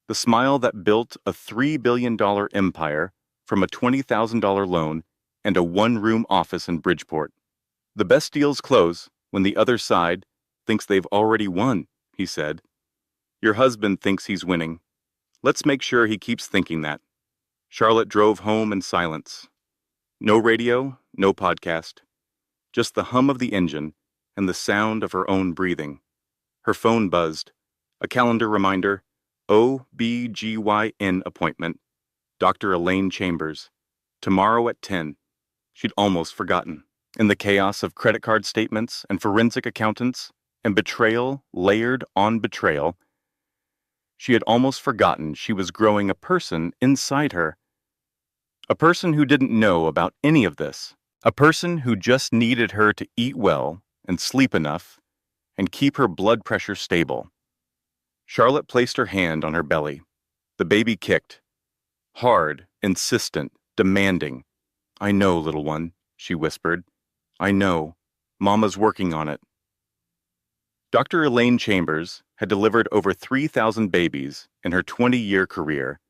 A: The smile that built a $3 billion empire from a $20,000 loan and a 1-room office in Bridgeport. The best deals close when the other side thinks they've already won, he said. Your husband thinks he's winning. Let's make sure he keeps thinking that. Charlotte drove home in silence. No radio, no podcast. Just the hum of the engine and the sound of her own breathing. Her phone buzzed. A calendar reminder, OBGYN appointment. Dr. Elaine Chambers. Tomorrow at 10. She'd almost forgotten. In the chaos of credit card statements and forensic accountants and betrayal layered on betrayal, she had almost forgotten she was growing a person inside her. A person who didn't know about any of this. A person who just needed her to eat well and sleep enough and keep her blood pressure stable. Charlotte placed her hand on her belly. The baby kicked. Hard, insistent, demanding. I know, little one, she whispered. I know. Mama's working on it. Dr. Elaine Chambers had delivered over 3,000 babies in her 20-year career.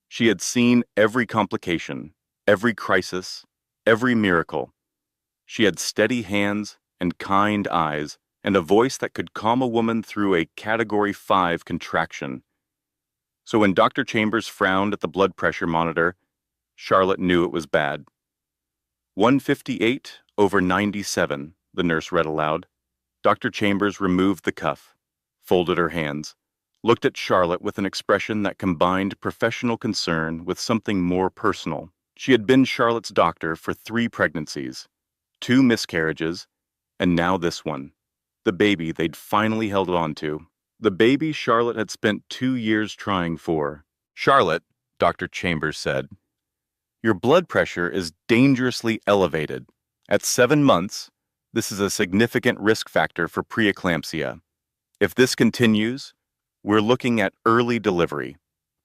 A: She had seen every complication, every crisis, every miracle. She had steady hands and kind eyes and a voice that could calm a woman through a Category 5 contraction. So when Dr. Chambers frowned at the blood pressure monitor, Charlotte knew it was bad. 158 over 97, the nurse read aloud. Dr. Chambers removed the cuff, folded her hands, looked at Charlotte with an expression that combined professional concern with something more personal. She had been Charlotte's doctor for 3 pregnancies, 2 miscarriages, and now this one. The baby they'd finally held on to. The baby Charlotte had spent 2 years trying for. Charlotte, Dr. Chambers said, your blood pressure is dangerously elevated. At 7 months, this is a significant risk factor for preeclampsia. If this continues, we're looking at early delivery,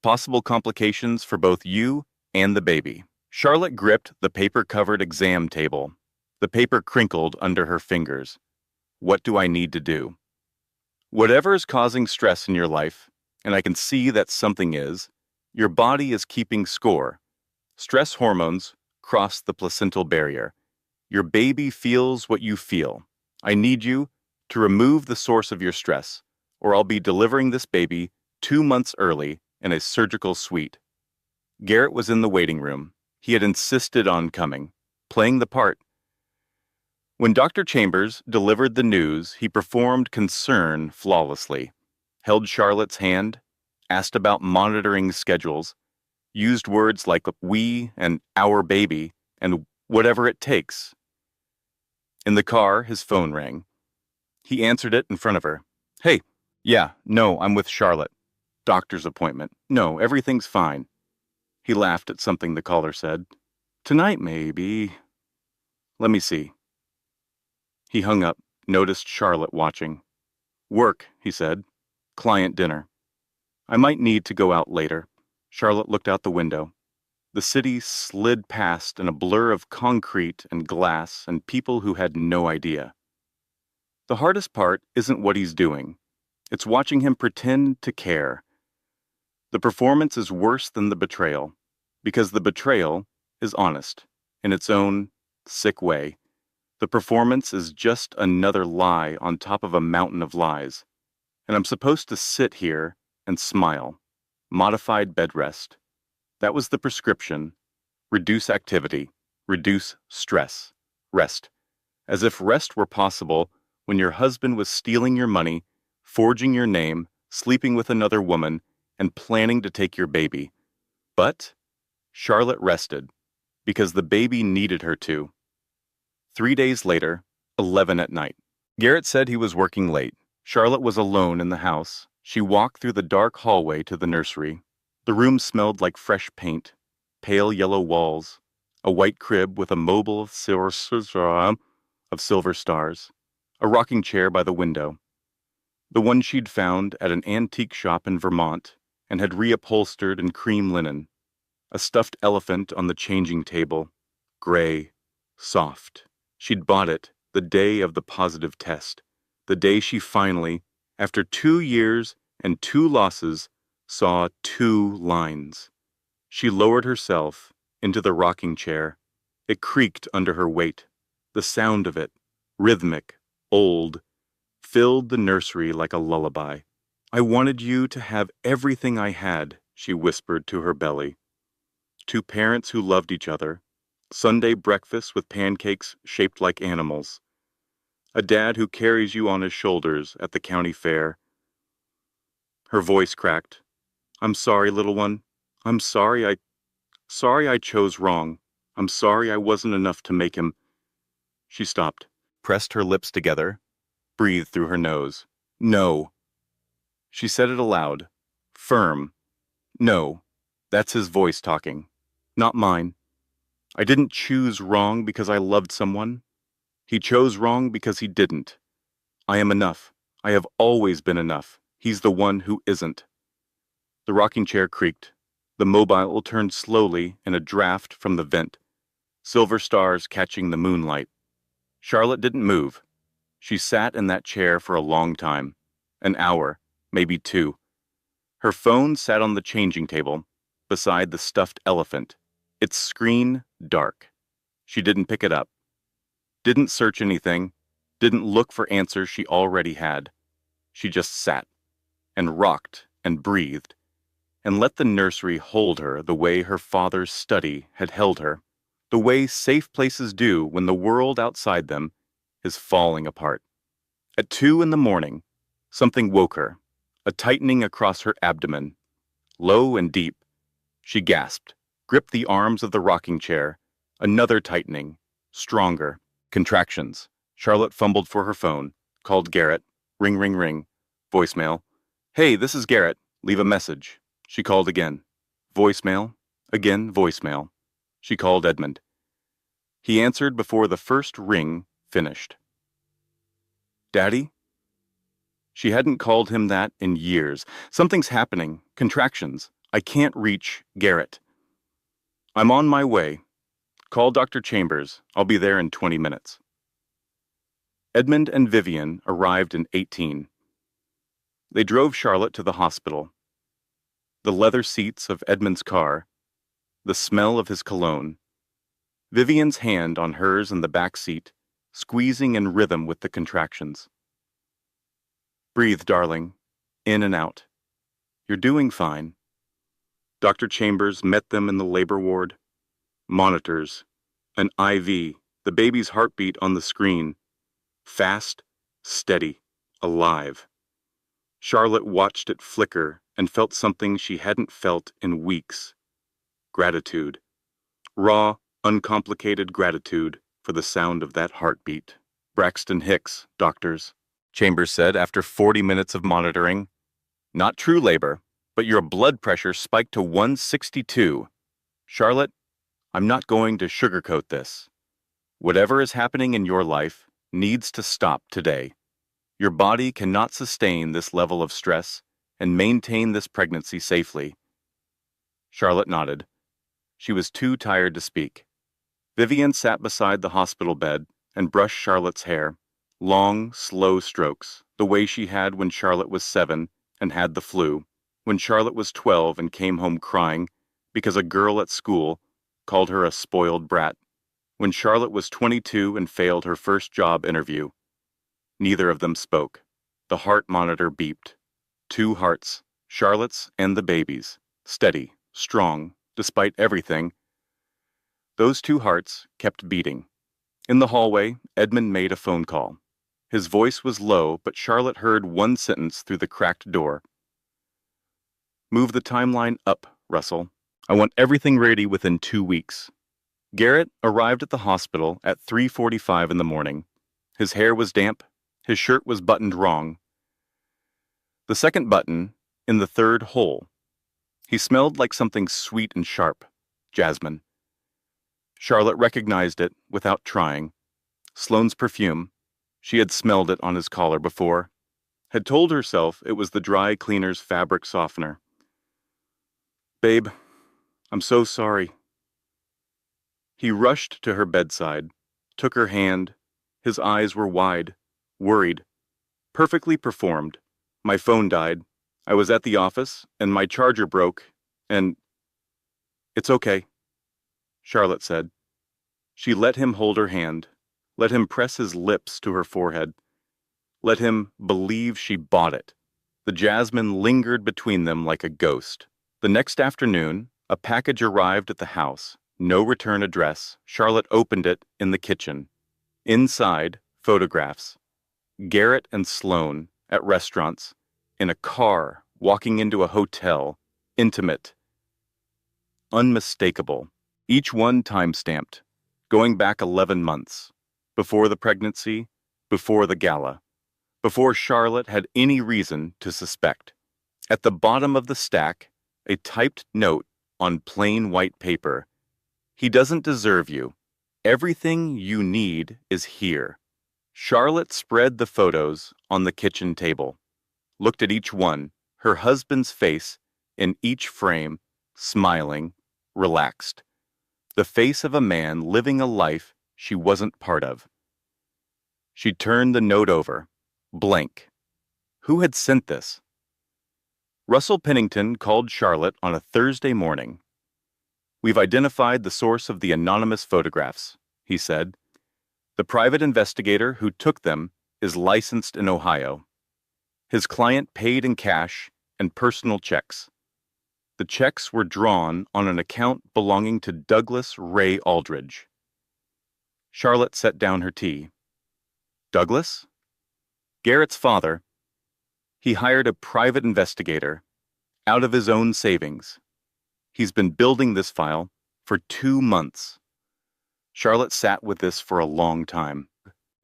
A: possible complications for both you and the baby. Charlotte gripped the paper-covered exam table. The paper crinkled under her fingers. What do I need to do? Whatever is causing stress in your life, and I can see that something is, your body is keeping score. Stress hormones cross the placental barrier. Your baby feels what you feel. I need you to remove the source of your stress, or I'll be delivering this baby 2 months early in a surgical suite. Garrett was in the waiting room. He had insisted on coming, playing the part. When Dr. Chambers delivered the news, he performed concern flawlessly, held Charlotte's hand, asked about monitoring schedules, used words like we and our baby and whatever it takes. In the car, his phone rang. He answered it in front of her. Hey, yeah, no, I'm with Charlotte. Doctor's appointment. No, everything's fine. He laughed at something the caller said. Tonight, maybe. Let me see. He hung up, noticed Charlotte watching. Work, he said. Client dinner. I might need to go out later. Charlotte looked out the window. The city slid past in a blur of concrete and glass and people who had no idea. The hardest part isn't what he's doing. It's watching him pretend to care. The performance is worse than the betrayal, because the betrayal is honest, in its own sick way. The performance is just another lie on top of a mountain of lies. And I'm supposed to sit here and smile. Modified bed rest. That was the prescription. Reduce activity. Reduce stress. Rest. As if rest were possible when your husband was stealing your money, forging your name, sleeping with another woman, and planning to take your baby. But Charlotte rested, because the baby needed her to. 3 days later, 11 at night. Garrett said he was working late. Charlotte was alone in the house. She walked through the dark hallway to the nursery. The room smelled like fresh paint, pale yellow walls, a white crib with a mobile silver stars, a rocking chair by the window, the one she'd found at an antique shop in Vermont and had reupholstered in cream linen, a stuffed elephant on the changing table, gray, soft. She'd bought it the day of the positive test, the day she finally, after 2 years and 2 losses, saw 2 lines. She lowered herself into the rocking chair. It creaked under her weight. The sound of it, rhythmic, old, filled the nursery like a lullaby. I wanted you to have everything I had, she whispered to her belly. 2 parents who loved each other, Sunday breakfast with pancakes shaped like animals, a dad who carries you on his shoulders at the county fair. Her voice cracked. I'm sorry, little one. I'm sorry I chose wrong. I'm sorry I wasn't enough to make him. She stopped, pressed her lips together, breathed through her nose. No. She said it aloud, firm. No, that's his voice talking, not mine. I didn't choose wrong because I loved someone. He chose wrong because he didn't. I am enough. I have always been enough. He's the one who isn't. The rocking chair creaked. The mobile turned slowly in a draft from the vent, silver stars catching the moonlight. Charlotte didn't move. She sat in that chair for a long time, an hour, maybe 2. Her phone sat on the changing table, beside the stuffed elephant, its screen dark. She didn't pick it up. Didn't search anything, didn't look for answers she already had. She just sat and rocked and breathed and let the nursery hold her the way her father's study had held her, the way safe places do when the world outside them is falling apart. At 2 in the morning, something woke her, a tightening across her abdomen. Low and deep, she gasped, gripped the arms of the rocking chair. Another tightening, stronger, contractions. Charlotte fumbled for her phone, called Garrett. Ring, ring, ring. Voicemail. Hey, this is Garrett. Leave a message. She called again. Voicemail. Again, voicemail. She called Edmund. He answered before the first ring finished. Daddy? She hadn't called him that in years. Something's happening. Contractions. I can't reach Garrett. I'm on my way. Call Dr. Chambers. I'll be there in 20 minutes. Edmund and Vivian arrived in 18. They drove Charlotte to the hospital. The leather seats of Edmund's car, the smell of his cologne, Vivian's hand on hers in the back seat, squeezing in rhythm with the contractions. Breathe, darling. In and out. You're doing fine. Dr. Chambers met them in the labor ward. Monitors, an IV, the baby's heartbeat on the screen. Fast, steady, alive. Charlotte watched it flicker and felt something she hadn't felt in weeks. Gratitude. Raw, uncomplicated gratitude for the sound of that heartbeat. Braxton Hicks, doctors, Chambers said after 40 minutes of monitoring. Not true labor, but your blood pressure spiked to 162. Charlotte, I'm not going to sugarcoat this. Whatever is happening in your life needs to stop today. Your body cannot sustain this level of stress and maintain this pregnancy safely. Charlotte nodded. She was too tired to speak. Vivian sat beside the hospital bed and brushed Charlotte's hair. Long, slow strokes, the way she had when Charlotte was 7 and had the flu, when Charlotte was 12 and came home crying because a girl at school called her a spoiled brat, when Charlotte was 22 and failed her first job interview. Neither of them spoke. The heart monitor beeped. 2 hearts, Charlotte's and the baby's, steady, strong, despite everything. Those 2 hearts kept beating. In the hallway, Edmund made a phone call. His voice was low, but Charlotte heard one sentence through the cracked door. Move the timeline up, Russell. I want everything ready within 2 weeks. Garrett arrived at the hospital at 3:45 in the morning. His hair was damp. His shirt was buttoned wrong. The second button in the third hole. He smelled like something sweet and sharp. Jasmine. Charlotte recognized it without trying. Sloane's perfume. She had smelled it on his collar before. Had told herself it was the dry cleaner's fabric softener. Babe, I'm so sorry. He rushed to her bedside, took her hand. His eyes were wide, worried. Perfectly performed. My phone died. I was at the office, and my charger broke, and... It's okay, Charlotte said. She let him hold her hand, let him press his lips to her forehead, let him believe she bought it. The jasmine lingered between them like a ghost. The next afternoon, a package arrived at the house. No return address. Charlotte opened it in the kitchen. Inside, photographs. Garrett and Sloane at restaurants, in a car, walking into a hotel, intimate, unmistakable, each one time-stamped, going back 11 months, before the pregnancy, before the gala, before Charlotte had any reason to suspect. At the bottom of the stack, a typed note on plain white paper. He doesn't deserve you. Everything you need is here. Charlotte spread the photos on the kitchen table, looked at each one, her husband's face in each frame, smiling, relaxed. The face of a man living a life she wasn't part of. She turned the note over, blank. Who had sent this? Russell Pennington called Charlotte on a Thursday morning. We've identified the source of the anonymous photographs, he said. The private investigator who took them is licensed in Ohio. His client paid in cash and personal checks. The checks were drawn on an account belonging to Douglas Ray Aldridge. Charlotte set down her tea. Douglas? Garrett's father. He hired a private investigator, out of his own savings. He's been building this file for 2 months. Charlotte sat with this for a long time.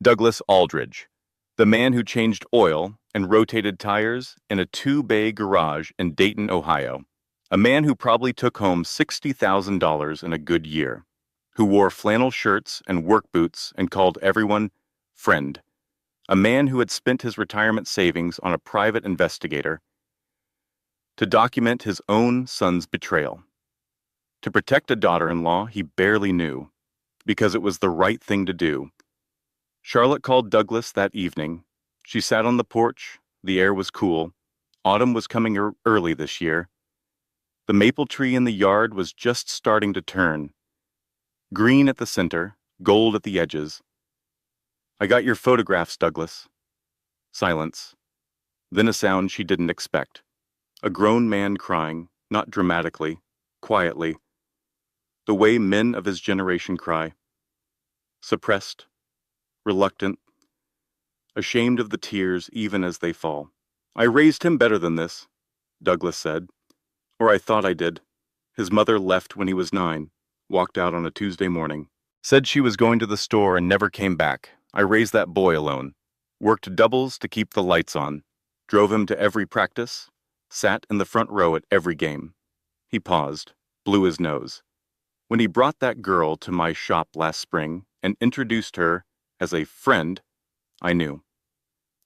A: Douglas Aldridge, the man who changed oil and rotated tires in a 2-bay garage in Dayton, Ohio. A man who probably took home $60,000 in a good year, who wore flannel shirts and work boots and called everyone friend. A man who had spent his retirement savings on a private investigator to document his own son's betrayal. To protect a daughter-in-law he barely knew, because it was the right thing to do. Charlotte called Douglas that evening. She sat on the porch. The air was cool. Autumn was coming early this year. The maple tree in the yard was just starting to turn. Green at the center, gold at the edges. I got your photographs, Douglas. Silence. Then a sound she didn't expect. A grown man crying, not dramatically, quietly. The way men of his generation cry. Suppressed, reluctant, ashamed of the tears even as they fall. I raised him better than this, Douglas said. Or I thought I did. His mother left when he was 9, walked out on a Tuesday morning. Said she was going to the store and never came back. I raised that boy alone. Worked doubles to keep the lights on. Drove him to every practice. Sat in the front row at every game. He paused, blew his nose. When he brought that girl to my shop last spring and introduced her as a friend, I knew.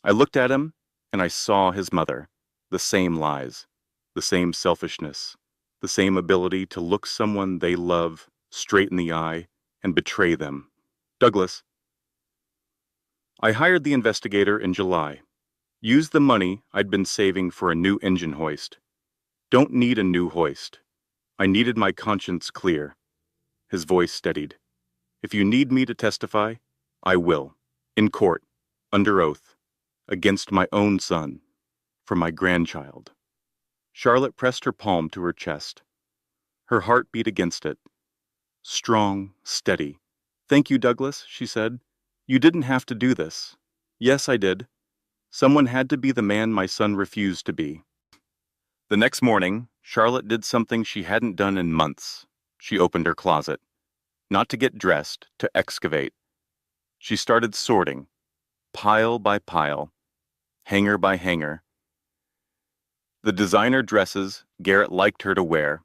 A: I looked at him and I saw his mother. The same lies, the same selfishness, the same ability to look someone they love straight in the eye and betray them. Douglas. I hired the investigator in July. Used the money I'd been saving for a new engine hoist. Don't need a new hoist. I needed my conscience clear. His voice steadied. If you need me to testify, I will. In court, under oath, against my own son, for my grandchild. Charlotte pressed her palm to her chest. Her heart beat against it. Strong, steady. Thank you, Douglas, she said. You didn't have to do this. Yes, I did. Someone had to be the man my son refused to be. The next morning, Charlotte did something she hadn't done in months. She opened her closet. Not to get dressed, to excavate. She started sorting, pile by pile, hanger by hanger. The designer dresses Garrett liked her to wear.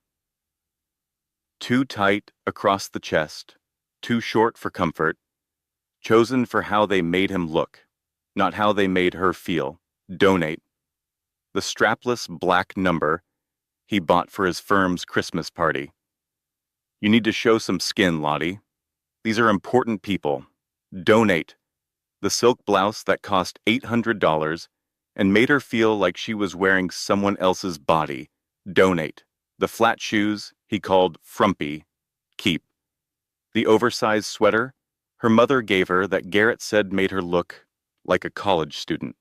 A: Too tight across the chest, too short for comfort, chosen for how they made him look, not how they made her feel. Donate. The strapless black number he bought for his firm's Christmas party. You need to show some skin, Lottie. These are important people. Donate. The silk blouse that cost $800 and made her feel like she was wearing someone else's body. Donate. The flat shoes he called frumpy. Keep. The oversized sweater her mother gave her that Garrett said made her look like a college student.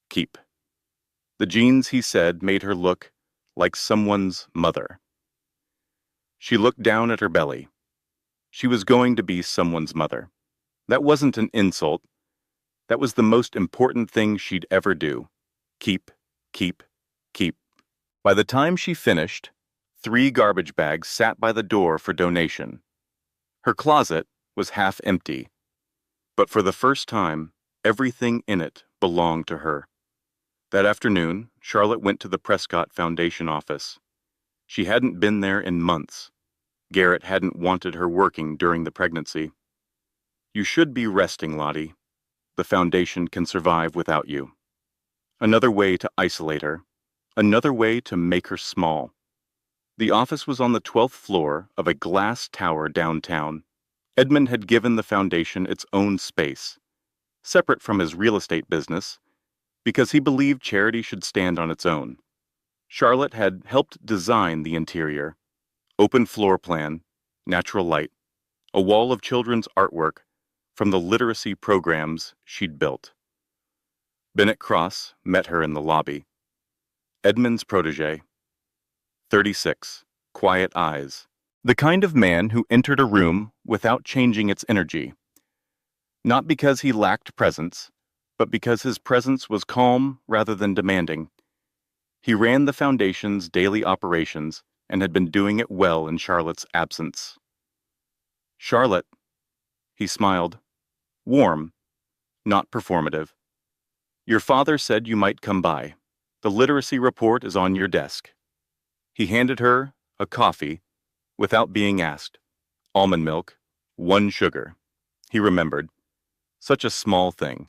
A: Keep. The jeans he said made her look like someone's mother. She looked down at her belly. She was going to be someone's mother. That wasn't an insult. That was the most important thing she'd ever do. Keep, keep, keep. By the time she finished, 3 garbage bags sat by the door for donation. Her closet was half empty, but for the first time, everything in it belonged to her. That afternoon, Charlotte went to the Prescott Foundation office. She hadn't been there in months. Garrett hadn't wanted her working during the pregnancy. You should be resting, Lottie. The foundation can survive without you. Another way to isolate her. Another way to make her small. The office was on the 12th floor of a glass tower downtown. Edmund had given the foundation its own space, separate from his real estate business, because he believed charity should stand on its own. Charlotte had helped design the interior. Open floor plan, natural light, a wall of children's artwork, from the literacy programs she'd built. Bennett Cross met her in the lobby. Edmund's protege, 36, quiet eyes. The kind of man who entered a room without changing its energy. Not because he lacked presence, but because his presence was calm rather than demanding. He ran the foundation's daily operations and had been doing it well in Charlotte's absence. Charlotte, he smiled, warm, not performative. Your father said you might come by. The literacy report is on your desk. He handed her a coffee without being asked. Almond milk, 1 sugar. He remembered. Such a small thing.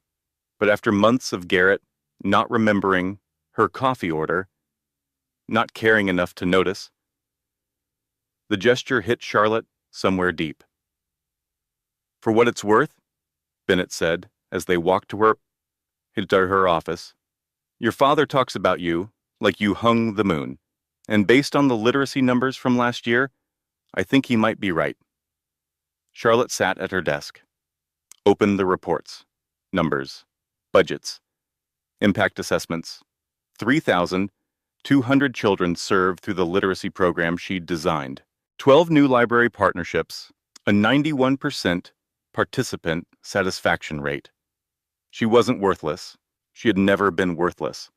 A: But after months of Garrett not remembering her coffee order, not caring enough to notice, the gesture hit Charlotte somewhere deep. For what it's worth, Bennett said as they walked to her office, your father talks about you like you hung the moon. And based on the literacy numbers from last year, I think he might be right. Charlotte sat at her desk, opened the reports, numbers, budgets, impact assessments. 3,200 children served through the literacy program she'd designed. 12 new library partnerships, a 91% participant satisfaction rate. She wasn't worthless. She had never been worthless.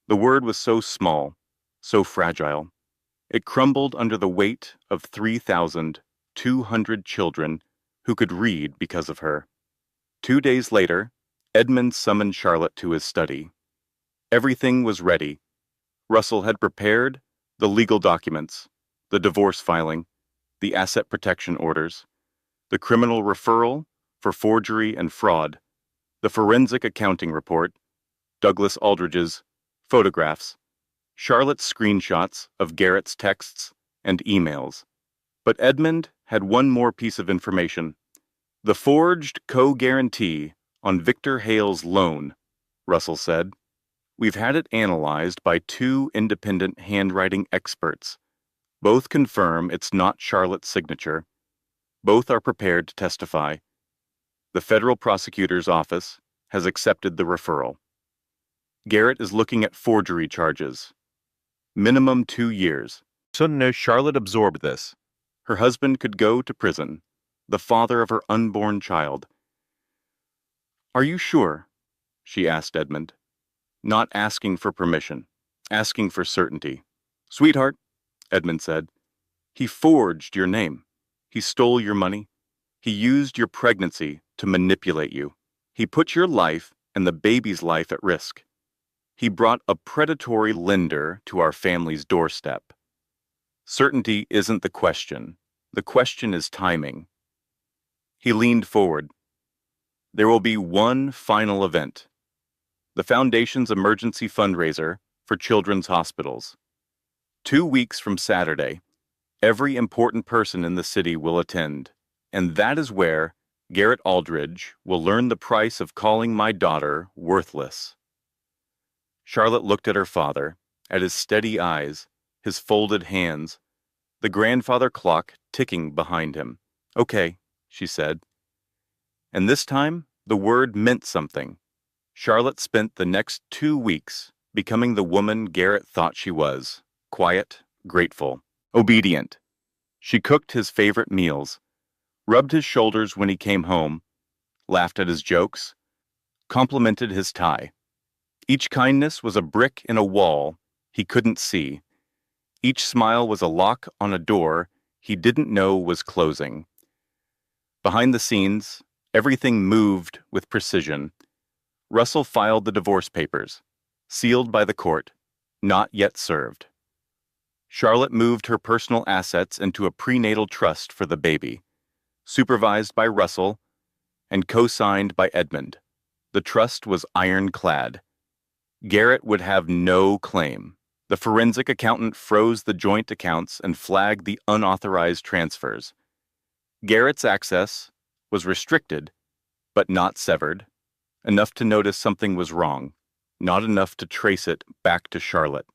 A: The word was so small, so fragile. It crumbled under the weight of 3,200 children who could read because of her. 2 days later, Edmund summoned Charlotte to his study. Everything was ready. Russell had prepared the legal documents, the divorce filing, the asset protection orders, the criminal referral for forgery and fraud, the forensic accounting report, Douglas Aldrich's photographs, Charlotte's screenshots of Garrett's texts and emails. But Edmund had one more piece of information. The forged co-guarantee on Victor Hale's loan, Russell said. We've had it analyzed by 2 independent handwriting experts. Both confirm it's not Charlotte's signature. Both are prepared to testify. The federal prosecutor's office has accepted the referral. Garrett is looking at forgery charges. Minimum 2 years. Suddenly, Charlotte absorbed this. Her husband could go to prison, the father of her unborn child. Are you sure? She asked Edmund. Not asking for permission, asking for certainty. Sweetheart, Edmund said, he forged your name. He stole your money. He used your pregnancy to manipulate you. He put your life and the baby's life at risk. He brought a predatory lender to our family's doorstep. Certainty isn't the question. The question is timing. He leaned forward. There will be one final event. The Foundation's emergency fundraiser for children's hospitals. 2 weeks from Saturday, every important person in the city will attend, and that is where Garrett Aldrich will learn the price of calling my daughter worthless. Charlotte looked at her father, at his steady eyes, his folded hands, the grandfather clock ticking behind him. Okay, she said. And this time, the word meant something. Charlotte spent the next 2 weeks becoming the woman Garrett thought she was. Quiet, grateful, obedient. She cooked his favorite meals, rubbed his shoulders when he came home, laughed at his jokes, complimented his tie. Each kindness was a brick in a wall he couldn't see. Each smile was a lock on a door he didn't know was closing. Behind the scenes, everything moved with precision. Russell filed the divorce papers, sealed by the court, not yet served. Charlotte moved her personal assets into a prenatal trust for the baby, supervised by Russell and co-signed by Edmund. The trust was ironclad. Garrett would have no claim. The forensic accountant froze the joint accounts and flagged the unauthorized transfers. Garrett's access was restricted, but not severed. Enough to notice something was wrong, not enough to trace it back to Charlotte.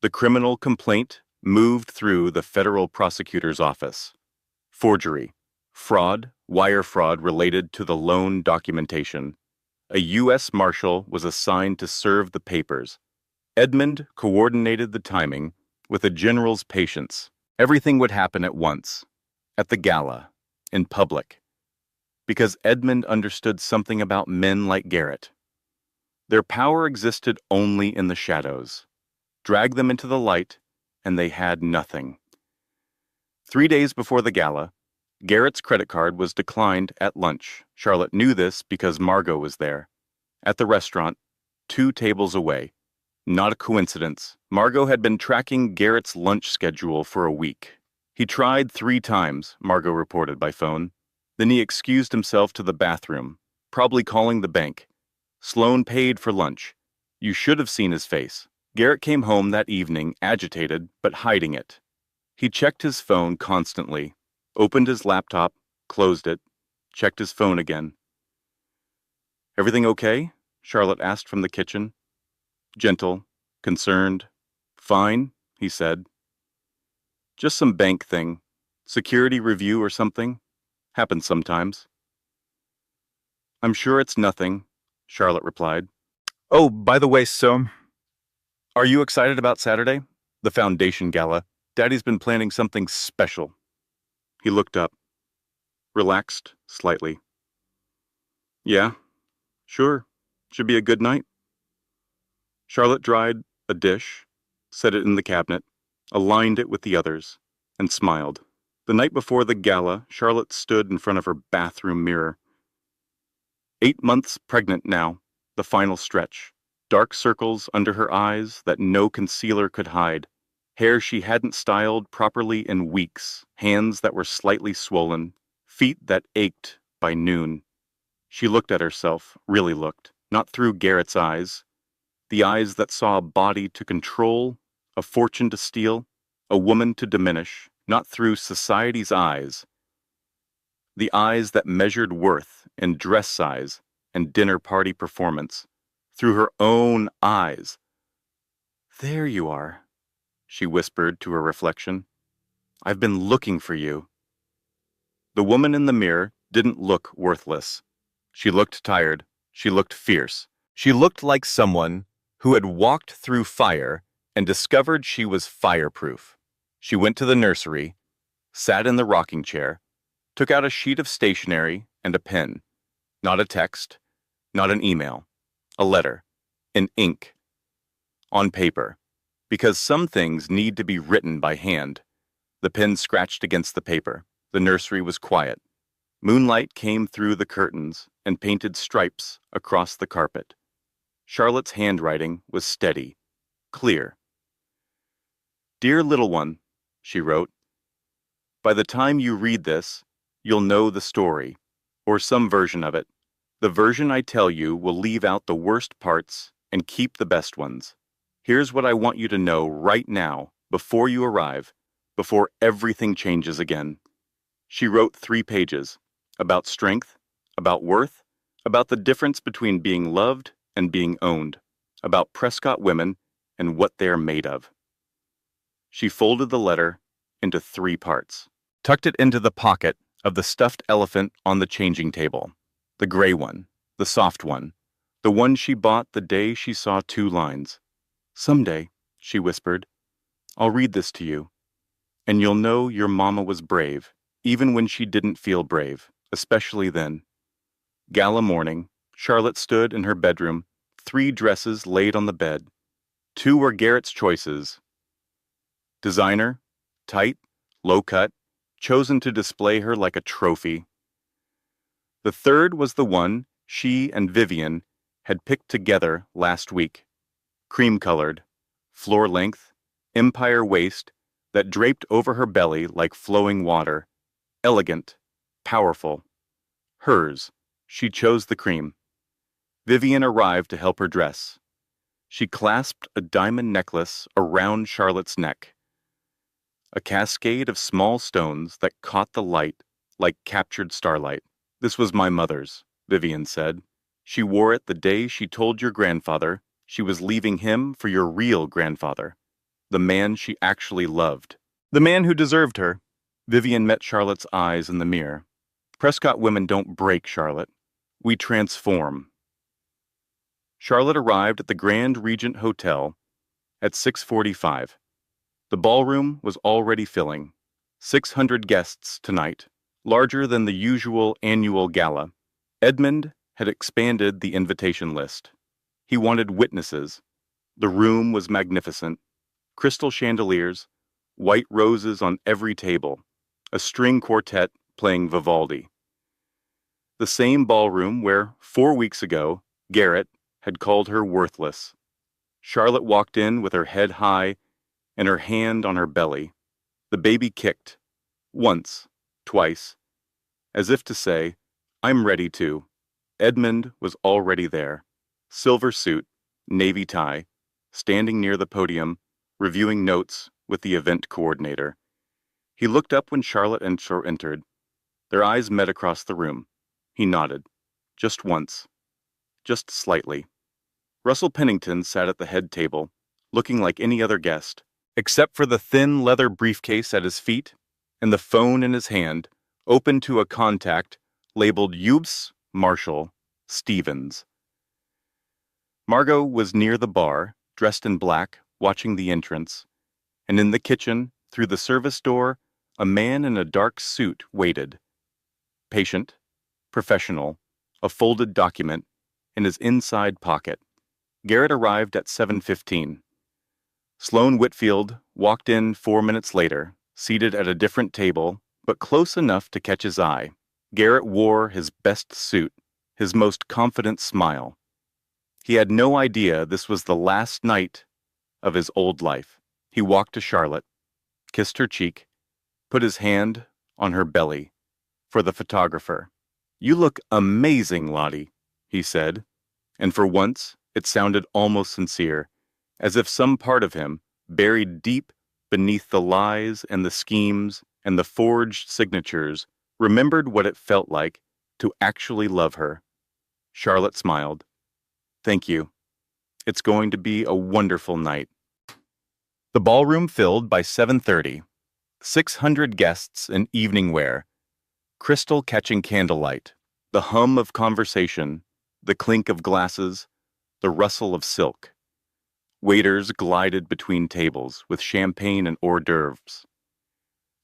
A: The criminal complaint moved through the federal prosecutor's office. Forgery, fraud, wire fraud related to the loan documentation. A U.S. Marshal was assigned to serve the papers. Edmund coordinated the timing with a general's patience. Everything would happen at once, at the gala, in public, because Edmund understood something about men like Garrett. Their power existed only in the shadows. Drag them into the light, and they had nothing. 3 days before the gala, Garrett's credit card was declined at lunch. Charlotte knew this because Margot was there. At the restaurant, 2 tables away. Not a coincidence. Margot had been tracking Garrett's lunch schedule for a week. He tried 3 times, Margot reported by phone. Then he excused himself to the bathroom, probably calling the bank. Sloan paid for lunch. You should have seen his face. Garrett came home that evening, agitated, but hiding it. He checked his phone constantly, opened his laptop, closed it, checked his phone again. "Everything okay?" Charlotte asked from the kitchen. Gentle, concerned. "Fine," he said. "Just some bank thing. Security review or something. Happens sometimes." "I'm sure it's nothing," Charlotte replied. "Oh, by the way, so, are you excited about Saturday? The foundation gala. Daddy's been planning something special." He looked up, relaxed slightly. "Yeah, sure. Should be a good night." Charlotte dried a dish, set it in the cabinet, aligned it with the others, and smiled. The night before the gala, Charlotte stood in front of her bathroom mirror. 8 months pregnant now, the final stretch. Dark circles under her eyes that no concealer could hide. Hair she hadn't styled properly in weeks. Hands that were slightly swollen. Feet that ached by noon. She looked at herself, really looked, not through Garrett's eyes. The eyes that saw a body to control, a fortune to steal, a woman to diminish, not through society's eyes. The eyes that measured worth in dress size and dinner party performance, through her own eyes. "There you are," she whispered to her reflection. "I've been looking for you." The woman in the mirror didn't look worthless. She looked tired. She looked fierce. She looked like someone who had walked through fire and discovered she was fireproof. She went to the nursery, sat in the rocking chair, took out a sheet of stationery and a pen. Not a text, not an email, a letter, in ink, on paper, because some things need to be written by hand. The pen scratched against the paper. The nursery was quiet. Moonlight came through the curtains and painted stripes across the carpet. Charlotte's handwriting was steady, clear. "Dear little one," she wrote, "by the time you read this, you'll know the story, or some version of it. The version I tell you will leave out the worst parts and keep the best ones. Here's what I want you to know right now, before you arrive, before everything changes again." She wrote 3 pages, about strength, about worth, about the difference between being loved and being owned, about Prescott women and what they're made of. She folded the letter into 3 parts, tucked it into the pocket of the stuffed elephant on the changing table, the gray one, the soft one, the one she bought the day she saw 2 lines. "Someday," she whispered, "I'll read this to you, and you'll know your mama was brave, even when she didn't feel brave, especially then." Gala morning, Charlotte stood in her bedroom, 3 dresses laid on the bed. 2 were Garrett's choices. Designer, tight, low cut, chosen to display her like a trophy. The 3rd was the one she and Vivian had picked together last week. Cream-colored, floor-length, empire waist that draped over her belly like flowing water. Elegant, powerful. Hers. She chose the cream. Vivian arrived to help her dress. She clasped a diamond necklace around Charlotte's neck. A cascade of small stones that caught the light like captured starlight. "This was my mother's," Vivian said. "She wore it the day she told your grandfather she was leaving him for your real grandfather, the man she actually loved. The man who deserved her." Vivian met Charlotte's eyes in the mirror. Prescott women don't break, Charlotte. We transform. Charlotte arrived at the Grand Regent Hotel at 6:45. The ballroom was already filling. 600 guests tonight, larger than the usual annual gala. Edmund had expanded the invitation list. He wanted witnesses. The room was magnificent. Crystal chandeliers, white roses on every table, a string quartet playing Vivaldi. The same ballroom where, 4 weeks ago, Garrett had called her worthless. Charlotte walked in with her head high and her hand on her belly. The baby kicked, once, twice, as if to say, I'm ready to. Edmund was already there. Silver suit, navy tie, standing near the podium, reviewing notes with the event coordinator. He looked up when Charlotte entered. Their eyes met across the room. He nodded. Just once. Just slightly. Russell Pennington sat at the head table, looking like any other guest, except for the thin leather briefcase at his feet and the phone in his hand, open to a contact labeled Eubs Marshall Stevens. Margot was near the bar, dressed in black, watching the entrance, and in the kitchen, through the service door, a man in a dark suit waited. Patient, professional, a folded document in his inside pocket. Garrett arrived at 7:15. Sloane Whitfield walked in 4 minutes later, seated at a different table, but close enough to catch his eye. Garrett wore his best suit, his most confident smile. He had no idea this was the last night of his old life. He walked to Charlotte, kissed her cheek, put his hand on her belly. For the photographer. You look amazing, Lottie, he said, and for once it sounded almost sincere, as if some part of him, buried deep beneath the lies and the schemes and the forged signatures, remembered what it felt like to actually love her. Charlotte smiled. Thank you. It's going to be a wonderful night. The ballroom filled by 7:30. 600 guests in evening wear. Crystal catching candlelight. The hum of conversation. The clink of glasses. The rustle of silk. Waiters glided between tables with champagne and hors d'oeuvres.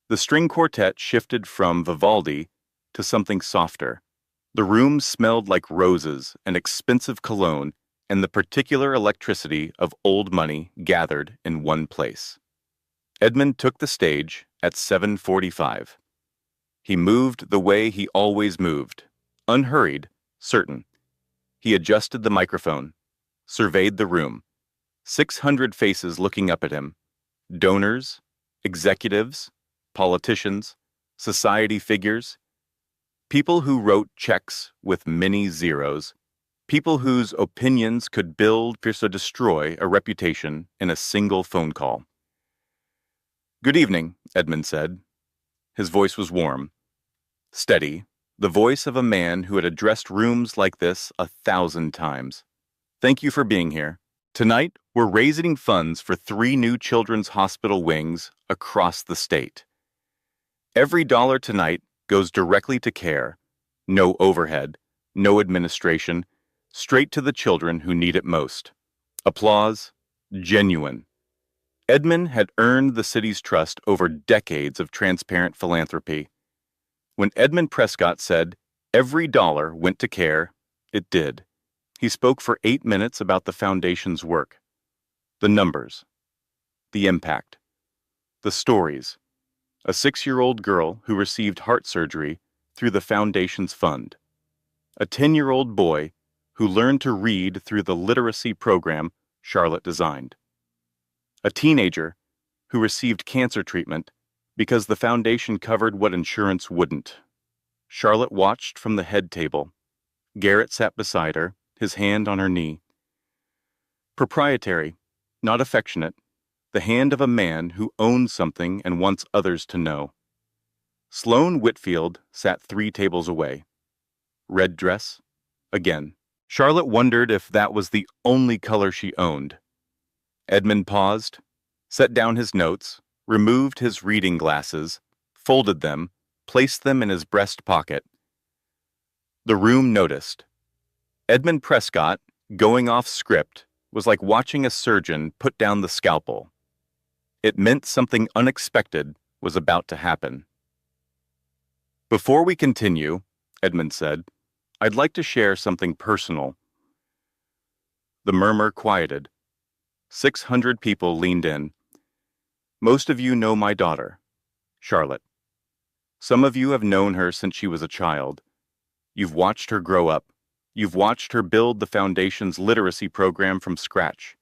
A: The string quartet shifted from Vivaldi to something softer. The room smelled like roses and expensive cologne and the particular electricity of old money gathered in one place. Edmund took the stage at 7:45. He moved the way he always moved, unhurried, certain. He adjusted the microphone, surveyed the room. 600 faces looking up at him. Donors, executives, politicians, society figures, people who wrote checks with many zeros, people whose opinions could build or destroy a reputation in a single phone call. Good evening, Edmund said. His voice was warm, steady, the voice of a man who had addressed rooms like this 1,000 times. Thank you for being here. Tonight, we're raising funds for 3 new children's hospital wings across the state. Every dollar tonight goes directly to care. No overhead, no administration, straight to the children who need it most. Applause, genuine. Edmund had earned the city's trust over decades of transparent philanthropy. When Edmund Prescott said, every dollar went to care, it did. He spoke for 8 minutes about the foundation's work. The numbers. The impact. The stories. A 6-year-old girl who received heart surgery through the foundation's fund. A 10-year-old boy who learned to read through the literacy program Charlotte designed. A teenager who received cancer treatment because the foundation covered what insurance wouldn't. Charlotte watched from the head table. Garrett sat beside her, his hand on her knee. Proprietary, not affectionate, the hand of a man who owns something and wants others to know. Sloane Whitfield sat 3 tables away. Red dress, again. Charlotte wondered if that was the only color she owned. Edmund paused, set down his notes, removed his reading glasses, folded them, placed them in his breast pocket, The room noticed. Edmund Prescott, going off script, was like watching a surgeon put down the scalpel. It meant something unexpected was about to happen. "Before we continue," Edmund said, "I'd like to share something personal." The murmur quieted. 600 people leaned in. "Most of you know my daughter, Charlotte. Some of you have known her since she was a child. You've watched her grow up. You've watched her build the Foundation's literacy program from scratch.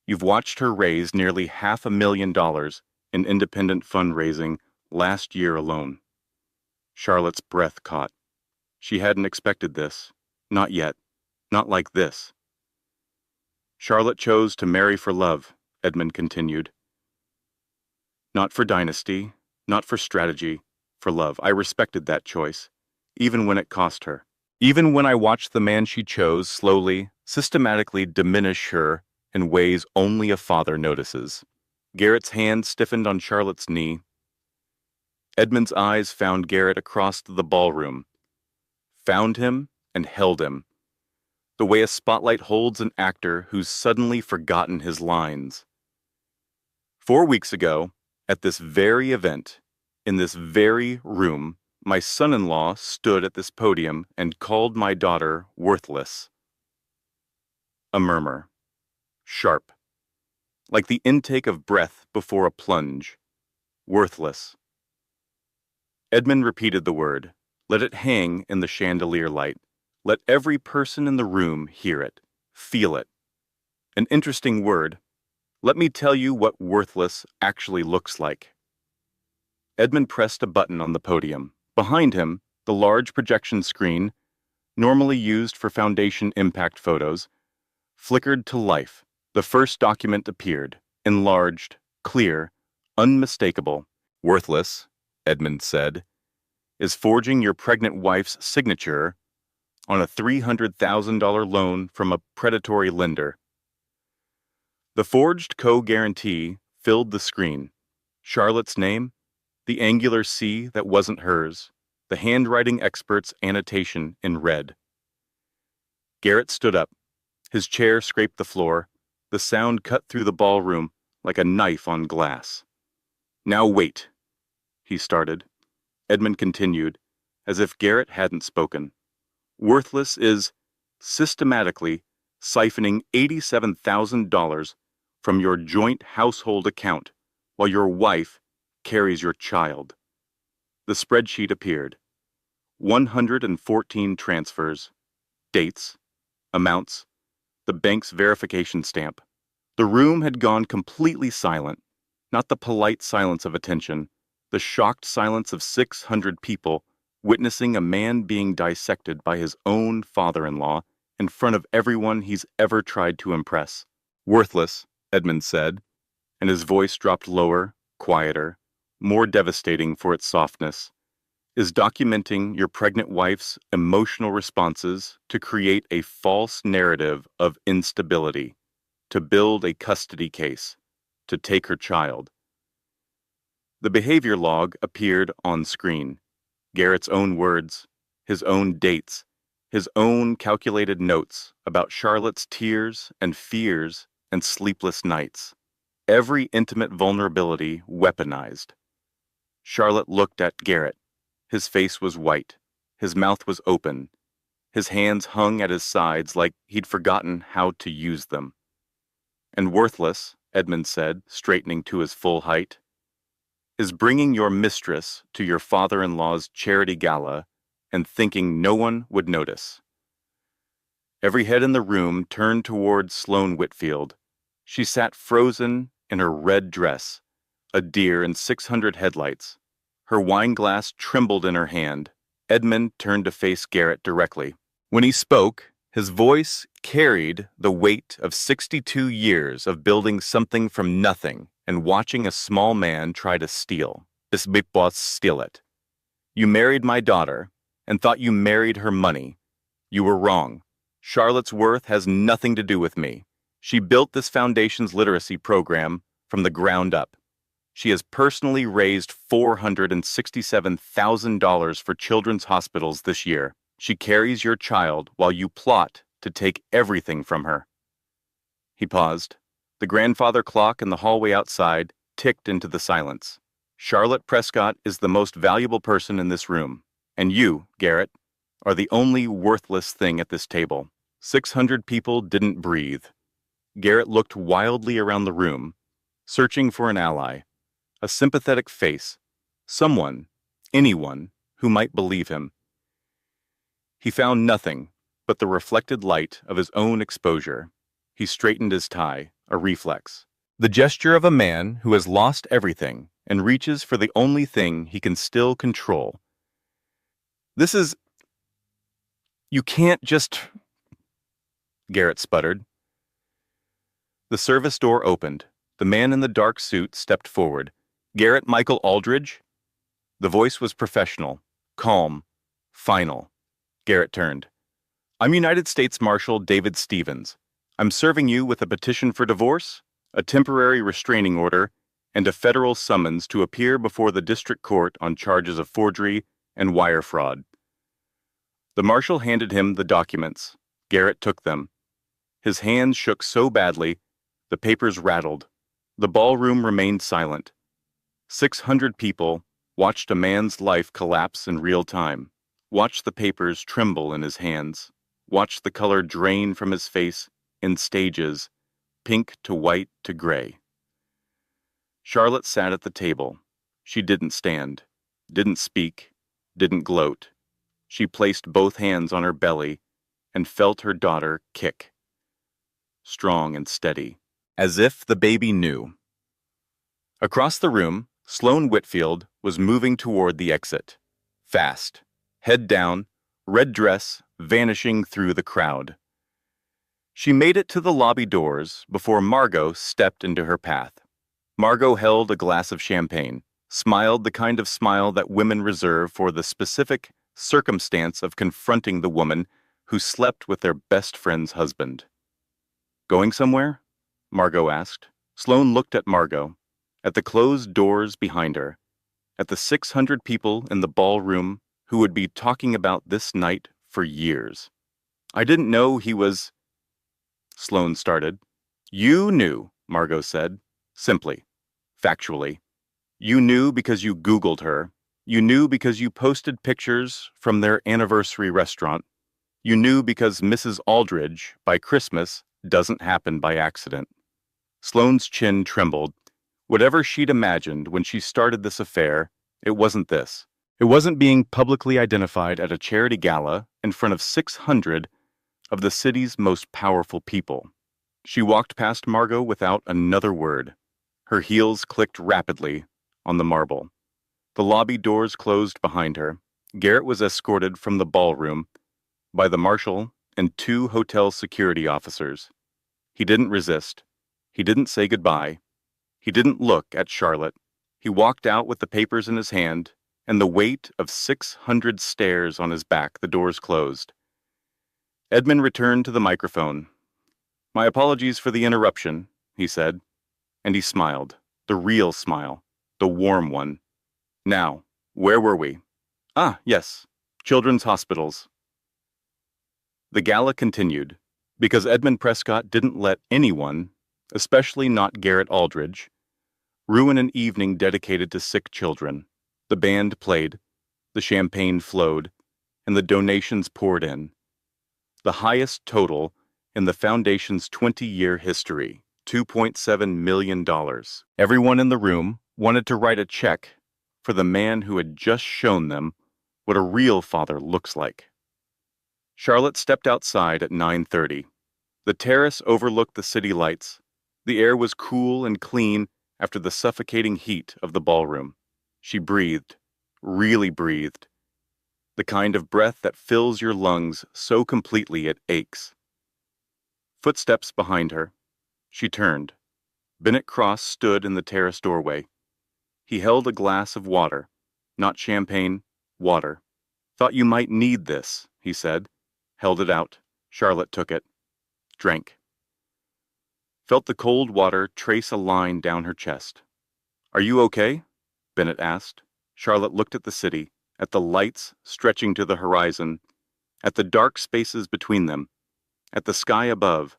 A: You've watched her raise nearly $500,000 in independent fundraising last year alone." Charlotte's breath caught. She hadn't expected this. Not yet. Not like this. "Charlotte chose to marry for love," Edmund continued. "Not for dynasty, not for strategy, for love. I respected that choice, even when it cost her. Even when I watched the man she chose slowly, systematically diminish her in ways only a father notices." Garrett's hand stiffened on Charlotte's knee. Edmund's eyes found Garrett across the ballroom. Found him and held him, the way a spotlight holds an actor who's suddenly forgotten his lines. 4 weeks ago, at this very event, in this very room, my son-in-law stood at this podium and called my daughter worthless. A murmur. Sharp. Like the intake of breath before a plunge. Worthless. Edmund repeated the word. Let it hang in the chandelier light. Let every person in the room hear it, feel it. An interesting word. Let me tell you what worthless actually looks like. Edmund pressed a button on the podium. Behind him, the large projection screen, normally used for Foundation impact photos, flickered to life. The first document appeared, enlarged, clear, unmistakable. "Worthless," Edmund said, "is forging your pregnant wife's signature on a $300,000 loan from a predatory lender." The forged co-guarantee filled the screen. Charlotte's name, the angular C that wasn't hers, the handwriting expert's annotation in red. Garrett stood up. His chair scraped the floor. The sound cut through the ballroom like a knife on glass. "Now wait," he started. Edmund continued, as if Garrett hadn't spoken. "Worthless is systematically siphoning $87,000 from your joint household account while your wife carries your child." The spreadsheet appeared. 114 transfers, dates, amounts, the bank's verification stamp. The room had gone completely silent, not the polite silence of attention, the shocked silence of 600 people witnessing a man being dissected by his own father-in-law in front of everyone he's ever tried to impress. "Worthless," Edmund said, and his voice dropped lower, quieter, more devastating for its softness, "is documenting your pregnant wife's emotional responses to create a false narrative of instability, to build a custody case, to take her child." The behavior log appeared on screen. Garrett's own words, his own dates, his own calculated notes about Charlotte's tears and fears and sleepless nights. Every intimate vulnerability weaponized. Charlotte looked at Garrett. His face was white. His mouth was open. His hands hung at his sides like he'd forgotten how to use them. "And worthless," Edmund said, straightening to his full height, "is bringing your mistress to your father-in-law's charity gala and thinking no one would notice." Every head in the room turned toward Sloane Whitfield. She sat frozen in her red dress, a deer in 600 headlights. Her wine glass trembled in her hand. Edmund turned to face Garrett directly. When he spoke, his voice carried the weight of 62 years of building something from nothing and watching a small man try to steal. "This big boss steal it. You married my daughter and thought you married her money. You were wrong. Charlotte's worth has nothing to do with me. She built this foundation's literacy program from the ground up. She has personally raised $467,000 for children's hospitals this year. She carries your child while you plot to take everything from her." He paused. The grandfather clock in the hallway outside ticked into the silence. "Charlotte Prescott is the most valuable person in this room, and you, Garrett, are the only worthless thing at this table." 600 people didn't breathe. Garrett looked wildly around the room, searching for an ally, a sympathetic face, someone, anyone, who might believe him. He found nothing but the reflected light of his own exposure. He straightened his tie, a reflex. The gesture of a man who has lost everything and reaches for the only thing he can still control. "This is... You can't just..." Garrett sputtered. The service door opened. The man in the dark suit stepped forward. "Garrett Michael Aldridge?" The voice was professional, calm, final. Garrett turned. "I'm United States Marshal David Stevens. I'm serving you with a petition for divorce, a temporary restraining order, and a federal summons to appear before the district court on charges of forgery and wire fraud." The marshal handed him the documents. Garrett took them. His hands shook so badly, the papers rattled. The ballroom remained silent. 600 people watched a man's life collapse in real time, watched the papers tremble in his hands, watched the color drain from his face in stages, pink to white to gray. Charlotte sat at the table. She didn't stand, didn't speak, didn't gloat. She placed both hands on her belly and felt her daughter kick. Strong and steady, as if the baby knew. Across the room, Sloane Whitfield was moving toward the exit. Fast, head down, red dress vanishing through the crowd. She made it to the lobby doors before Margot stepped into her path. Margot held a glass of champagne, smiled the kind of smile that women reserve for the specific circumstance of confronting the woman who slept with their best friend's husband. "Going somewhere?" Margot asked. Sloane looked at Margot, at the closed doors behind her, at the 600 people in the ballroom who would be talking about this night for years. "I didn't know he was..." Sloane started. "You knew," Margot said, simply, factually. "You knew because you Googled her. You knew because you posted pictures from their anniversary restaurant. You knew because Mrs. Aldridge, by Christmas, doesn't happen by accident." Sloane's chin trembled. Whatever she'd imagined when she started this affair, it wasn't this. It wasn't being publicly identified at a charity gala in front of 600 of the city's most powerful people. She walked past Margot without another word. Her heels clicked rapidly on the marble. The lobby doors closed behind her. Garrett was escorted from the ballroom by the marshal and 2 hotel security officers. He didn't resist. He didn't say goodbye. He didn't look at Charlotte. He walked out with the papers in his hand and the weight of 600 stares on his back. The doors closed. Edmund returned to the microphone. "My apologies for the interruption," he said, and he smiled, the real smile, the warm one. "Now, where were we?" "Ah, yes, children's hospitals." The gala continued, because Edmund Prescott didn't let anyone, especially not Garrett Aldridge, ruin an evening dedicated to sick children. The band played, the champagne flowed, and the donations poured in. The highest total in the foundation's 20-year history, $2.7 million. Everyone in the room wanted to write a check for the man who had just shown them what a real father looks like. Charlotte stepped outside at 9:30. The terrace overlooked the city lights. The air was cool and clean after the suffocating heat of the ballroom. She breathed, really breathed, the kind of breath that fills your lungs so completely it aches. Footsteps behind her. She turned. Bennett Cross stood in the terrace doorway. He held a glass of water, not champagne, water. "Thought you might need this," he said. Held it out. Charlotte took it. Drank. Felt the cold water trace a line down her chest. "Are you okay?" Bennett asked. Charlotte looked at the city, at the lights stretching to the horizon, at the dark spaces between them, at the sky above,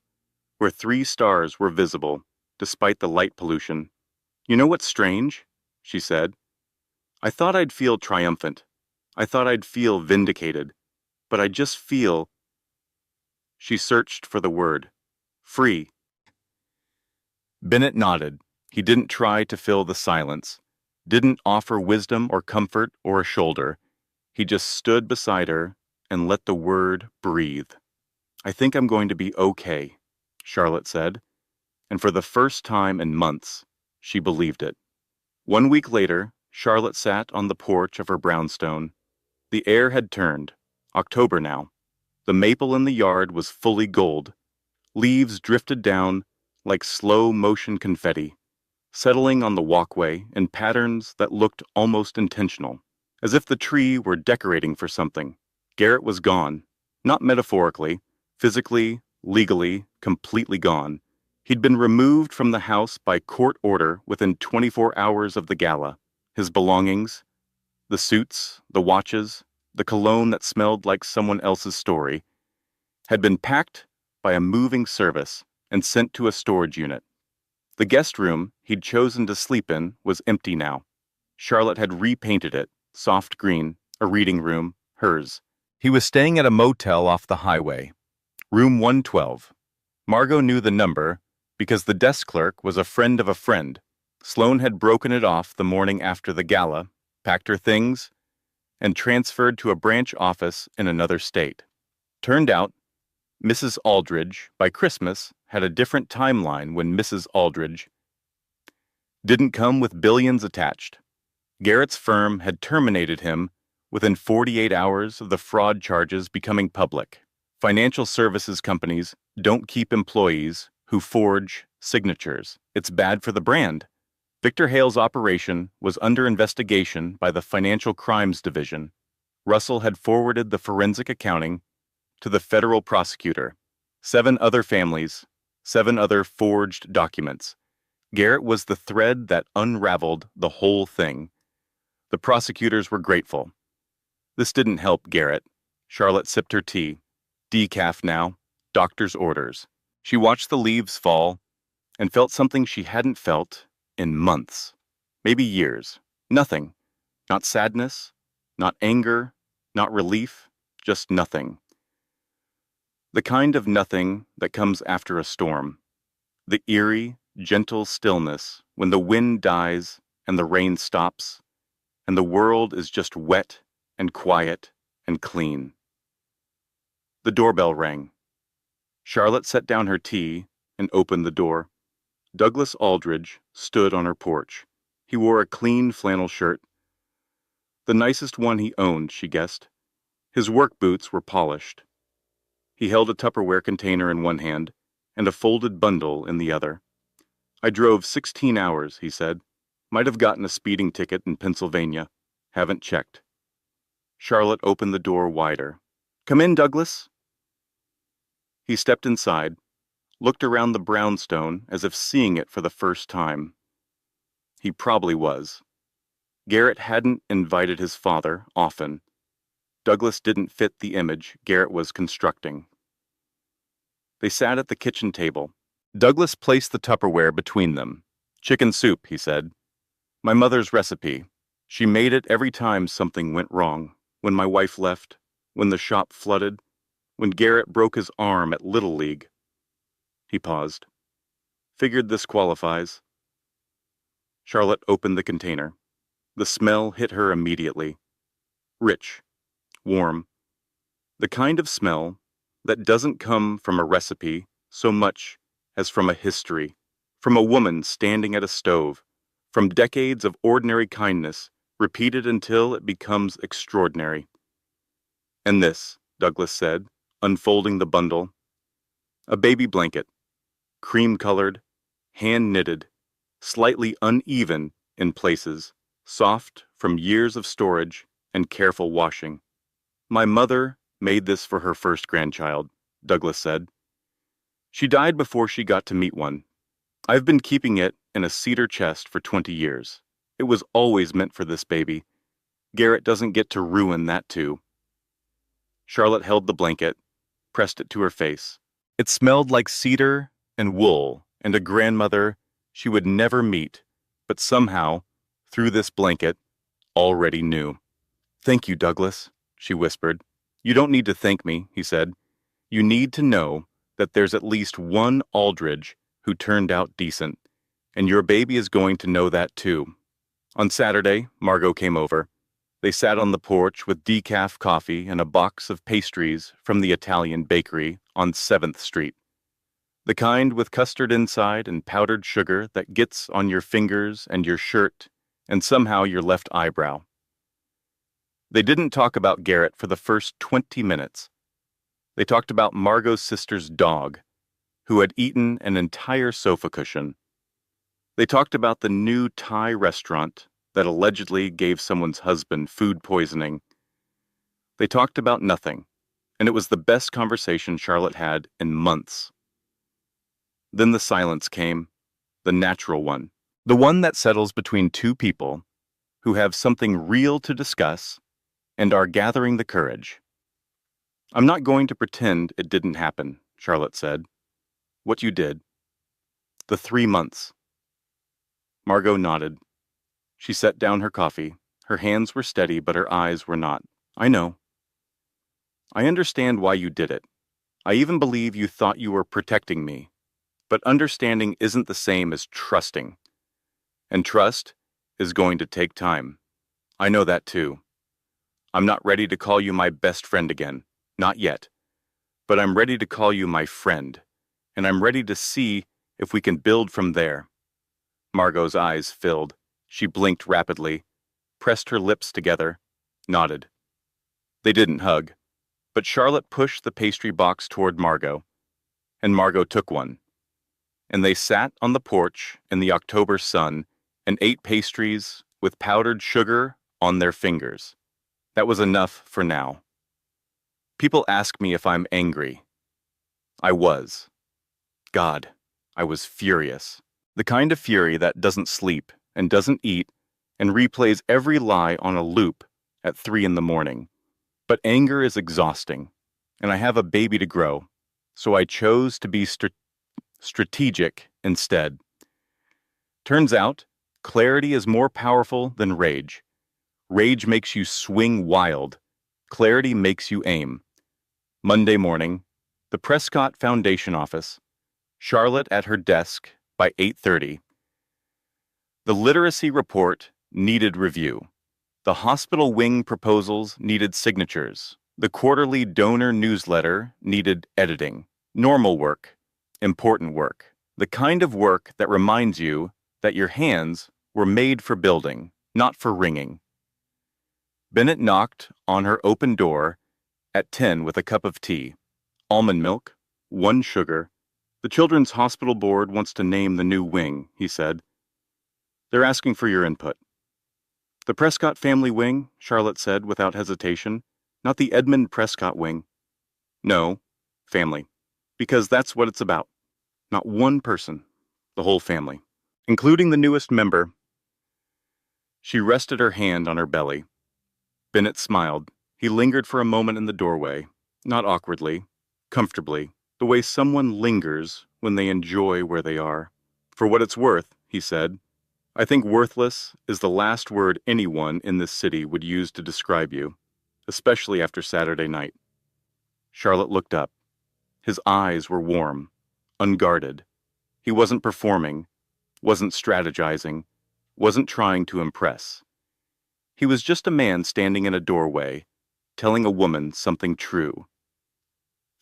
A: where 3 stars were visible, despite the light pollution. "You know what's strange?" she said. "I thought I'd feel triumphant. I thought I'd feel vindicated. But I just feel—" She searched for the word. "Free." Bennett nodded. He didn't try to fill the silence, didn't offer wisdom or comfort or a shoulder. He just stood beside her and let the word breathe. "I think I'm going to be okay," Charlotte said, and for the first time in months, she believed it. 1 week later, Charlotte sat on the porch of her brownstone. The air had turned. October now. The maple in the yard was fully gold. Leaves drifted down like slow-motion confetti, settling on the walkway in patterns that looked almost intentional, as if the tree were decorating for something. Garrett was gone. Not metaphorically, physically, legally, completely gone. He'd been removed from the house by court order within 24 hours of the gala. His belongings, the suits, the watches, the cologne that smelled like someone else's story, had been packed by a moving service and sent to a storage unit. The guest room he'd chosen to sleep in was empty now. Charlotte had repainted it, soft green, a reading room, hers. He was staying at a motel off the highway, room 112. Margot knew the number because the desk clerk was a friend of a friend. Sloane had broken it off the morning after the gala, packed her things, and transferred to a branch office in another state. Turned out, Mrs. Aldridge, by Christmas, had a different timeline when Mrs. Aldridge didn't come with billions attached. Garrett's firm had terminated him within 48 hours of the fraud charges becoming public. Financial services companies don't keep employees who forge signatures. It's bad for the brand. Victor Hale's operation was under investigation by the Financial Crimes Division. Russell had forwarded the forensic accounting to the federal prosecutor. 7 other families, 7 other forged documents. Garrett was the thread that unraveled the whole thing. The prosecutors were grateful. This didn't help Garrett. Charlotte sipped her tea. Decaf now, doctor's orders. She watched the leaves fall and felt something she hadn't felt in months, maybe years. Nothing. Not sadness, not anger, not relief, just nothing. The kind of nothing that comes after a storm. The eerie, gentle stillness when the wind dies and the rain stops, and the world is just wet and quiet and clean. The doorbell rang. Charlotte set down her tea and opened the door. Douglas Aldridge stood on her porch. He wore a clean flannel shirt. The nicest one he owned, she guessed. His work boots were polished. He held a Tupperware container in one hand and a folded bundle in the other. "I drove 16 hours, he said. Might have gotten a speeding ticket in Pennsylvania. Haven't checked." Charlotte opened the door wider. "Come in, Douglas." He stepped inside, looked around the brownstone as if seeing it for the first time. He probably was. Garrett hadn't invited his father often. Douglas didn't fit the image Garrett was constructing. They sat at the kitchen table. Douglas placed the Tupperware between them. "Chicken soup," he said. "My mother's recipe. She made it every time something went wrong. When my wife left, when the shop flooded, when Garrett broke his arm at Little League." He paused. "Figured this qualifies." Charlotte opened the container. The smell hit her immediately. Rich. Warm. The kind of smell that doesn't come from a recipe so much as from a history, from a woman standing at a stove, from decades of ordinary kindness repeated until it becomes extraordinary. "And this," Douglas said, unfolding the bundle. A baby blanket, cream-colored, hand-knitted, slightly uneven in places, soft from years of storage and careful washing. "My mother made this for her first grandchild," Douglas said. "She died before she got to meet one. I've been keeping it in a cedar chest for 20 years. It was always meant for this baby. Garrett doesn't get to ruin that too." Charlotte held the blanket, pressed it to her face. It smelled like cedar and wool and a grandmother she would never meet, but somehow, through this blanket, already knew. "Thank you, Douglas," she whispered. "You don't need to thank me," he said. "You need to know that there's at least one Aldridge who turned out decent, and your baby is going to know that too." On Saturday, Margot came over. They sat on the porch with decaf coffee and a box of pastries from the Italian bakery on 7th Street. The kind with custard inside and powdered sugar that gets on your fingers and your shirt and somehow your left eyebrow. They didn't talk about Garrett for the first 20 minutes. They talked about Margot's sister's dog, who had eaten an entire sofa cushion. They talked about the new Thai restaurant that allegedly gave someone's husband food poisoning. They talked about nothing, and it was the best conversation Charlotte had in months. Then the silence came, the natural one, the one that settles between two people who have something real to discuss and are gathering the courage. "I'm not going to pretend it didn't happen," Charlotte said. "What you did. The 3 months." Margot nodded. She set down her coffee. Her hands were steady, but her eyes were not. "I know. I understand why you did it. I even believe you thought you were protecting me. But understanding isn't the same as trusting. And trust is going to take time. I know that too. I'm not ready to call you my best friend again. Not yet. But I'm ready to call you my friend. And I'm ready to see if we can build from there." Margot's eyes filled. She blinked rapidly, pressed her lips together, nodded. They didn't hug, but Charlotte pushed the pastry box toward Margot, and Margot took one. And they sat on the porch in the October sun and ate pastries with powdered sugar on their fingers. That was enough for now. People ask me if I'm angry. I was. God, I was furious. The kind of fury that doesn't sleep and doesn't eat and replays every lie on a loop at 3 in the morning. But anger is exhausting, and I have a baby to grow, so I chose to be strategic instead. Turns out, clarity is more powerful than rage. Rage makes you swing wild. Clarity makes you aim. Monday morning, the Prescott Foundation office. Charlotte at her desk by 8:30. The literacy report needed review. The hospital wing proposals needed signatures. The quarterly donor newsletter needed editing. Normal work, important work. The kind of work that reminds you that your hands were made for building, not for ringing. Bennett knocked on her open door at 10 with a cup of tea. Almond milk, 1 sugar. "The Children's Hospital Board wants to name the new wing," he said. "They're asking for your input." "The Prescott family wing," Charlotte said without hesitation. "Not the Edmund Prescott wing." "No, family. Because that's what it's about. Not one person. The whole family. Including the newest member." She rested her hand on her belly. Bennett smiled. He lingered for a moment in the doorway. Not awkwardly. Comfortably. The way someone lingers when they enjoy where they are. "For what it's worth," he said, "I think worthless is the last word anyone in this city would use to describe you, especially after Saturday night." Charlotte looked up. His eyes were warm, unguarded. He wasn't performing, wasn't strategizing, wasn't trying to impress. He was just a man standing in a doorway, telling a woman something true.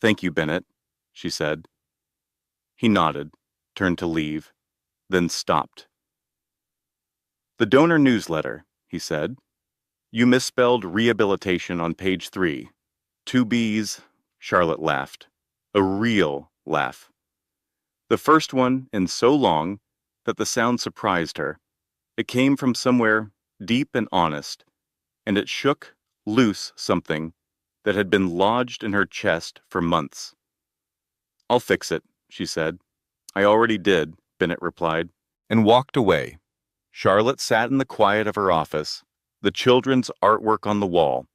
A: "Thank you, Bennett," she said. He nodded, turned to leave, then stopped. "The donor newsletter," he said. "You misspelled rehabilitation on page 3. 2 B's." Charlotte laughed. A real laugh. The first one in so long that the sound surprised her. It came from somewhere deep and honest, and it shook loose something that had been lodged in her chest for months. "I'll fix it," she said. "I already did," Bennett replied, and walked away. Charlotte sat in the quiet of her office, the children's artwork on the wall,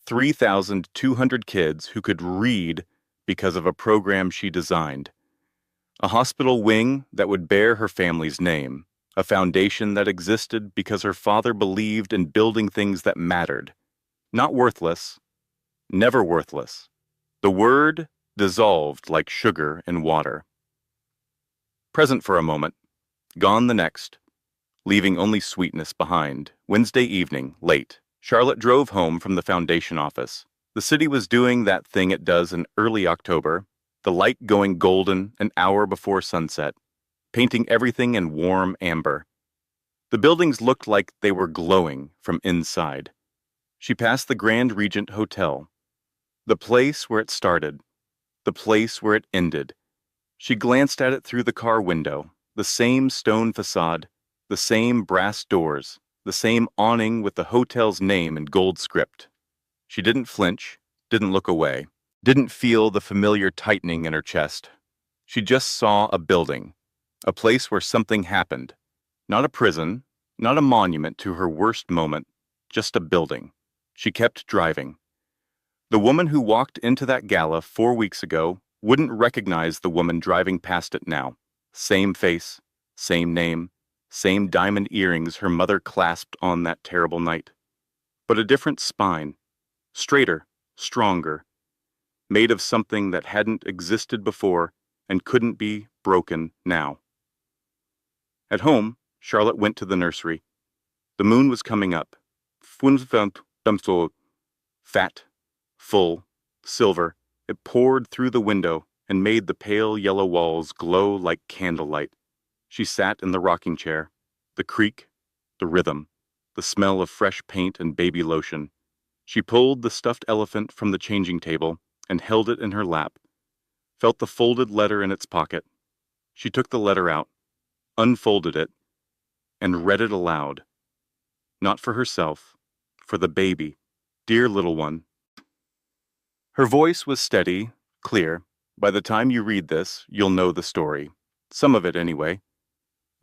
A: 3,200 kids who could read because of a program she designed. A hospital wing that would bear her family's name. A foundation that existed because her father believed in building things that mattered. Not worthless, never worthless. The word dissolved like sugar in water. Present for a moment, gone the next, leaving only sweetness behind. Wednesday evening, late. Charlotte drove home from the foundation office. The city was doing that thing it does in early October, the light going golden an hour before sunset, painting everything in warm amber. The buildings looked like they were glowing from inside. She passed the Grand Regent Hotel, the place where it started, the place where it ended. She glanced at it through the car window, the same stone facade, the same brass doors, the same awning with the hotel's name in gold script. She didn't flinch, didn't look away, didn't feel the familiar tightening in her chest. She just saw a building, a place where something happened. Not a prison, not a monument to her worst moment, just a building. She kept driving. The woman who walked into that gala 4 weeks ago wouldn't recognize the woman driving past it now. Same face, same name, same diamond earrings her mother clasped on that terrible night. But a different spine, straighter, stronger, made of something that hadn't existed before and couldn't be broken now. At home, Charlotte went to the nursery. The moon was coming up. Fat, full, silver, it poured through the window and made the pale yellow walls glow like candlelight. She sat in the rocking chair. The creak, the rhythm, the smell of fresh paint and baby lotion. She pulled the stuffed elephant from the changing table and held it in her lap, felt the folded letter in its pocket. She took the letter out, unfolded it, and read it aloud. Not for herself, for the baby, dear little one. Her voice was steady, clear. By the time you read this, you'll know the story. Some of it, anyway.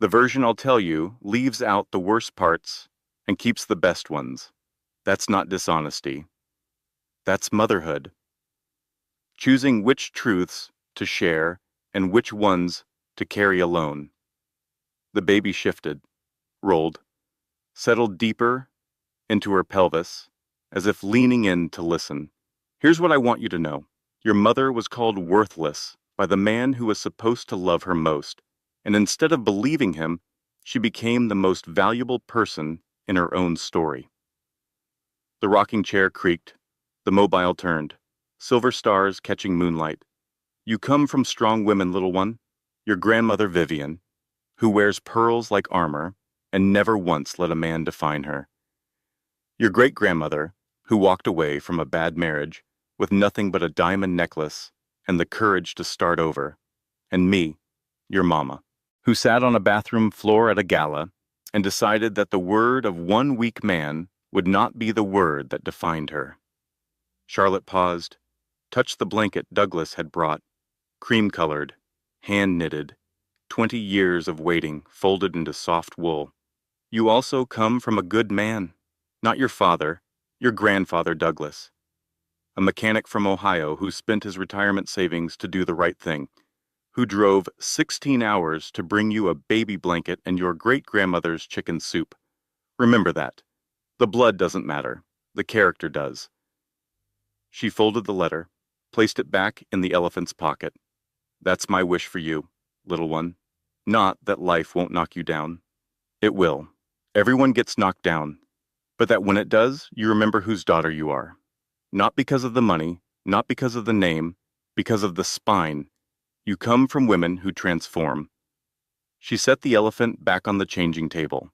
A: The version I'll tell you leaves out the worst parts and keeps the best ones. That's not dishonesty. That's motherhood. Choosing which truths to share and which ones to carry alone. The baby shifted, rolled, settled deeper into her pelvis, as if leaning in to listen. Here's what I want you to know. Your mother was called worthless by the man who was supposed to love her most, and instead of believing him, she became the most valuable person in her own story. The rocking chair creaked. The mobile turned. Silver stars catching moonlight. You come from strong women, little one. Your grandmother Vivian, who wears pearls like armor and never once let a man define her. Your great-grandmother, who walked away from a bad marriage with nothing but a diamond necklace and the courage to start over. And me, your mama, who sat on a bathroom floor at a gala and decided that the word of one weak man would not be the word that defined her. Charlotte paused, touched the blanket Douglas had brought, cream-colored, hand-knitted, 20 years of waiting folded into soft wool. You also come from a good man, not your father, your grandfather Douglas, a mechanic from Ohio who spent his retirement savings to do the right thing, who drove 16 hours to bring you a baby blanket and your great-grandmother's chicken soup. Remember that. The blood doesn't matter. The character does. She folded the letter, placed it back in the elephant's pocket. That's my wish for you, little one. Not that life won't knock you down. It will. Everyone gets knocked down. But that when it does, you remember whose daughter you are. Not because of the money, not because of the name, because of the spine. You come from women who transform. She set the elephant back on the changing table,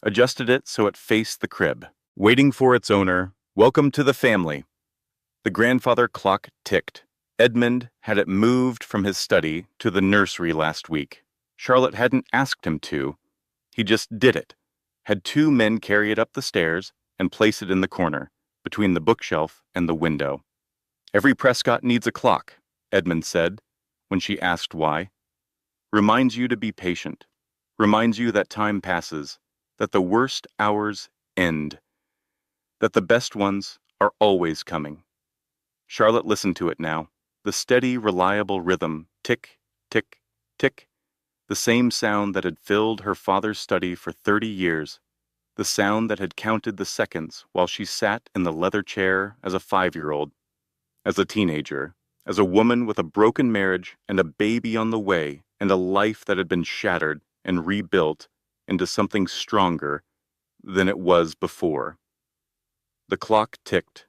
A: adjusted it so it faced the crib, waiting for its owner. Welcome to the family. The grandfather clock ticked. Edmund had it moved from his study to the nursery last week. Charlotte hadn't asked him to. He just did it. Had 2 men carry it up the stairs and place it in the corner, between the bookshelf and the window. Every Prescott needs a clock, Edmund said, when she asked why. Reminds you to be patient. Reminds you that time passes, that the worst hours end, that the best ones are always coming. Charlotte listened to it now. The steady, reliable rhythm, tick, tick, tick, the same sound that had filled her father's study for 30 years, the sound that had counted the seconds while she sat in the leather chair as a 5-year-old, as a teenager, as a woman with a broken marriage and a baby on the way and a life that had been shattered and rebuilt into something stronger than it was before. The clock ticked.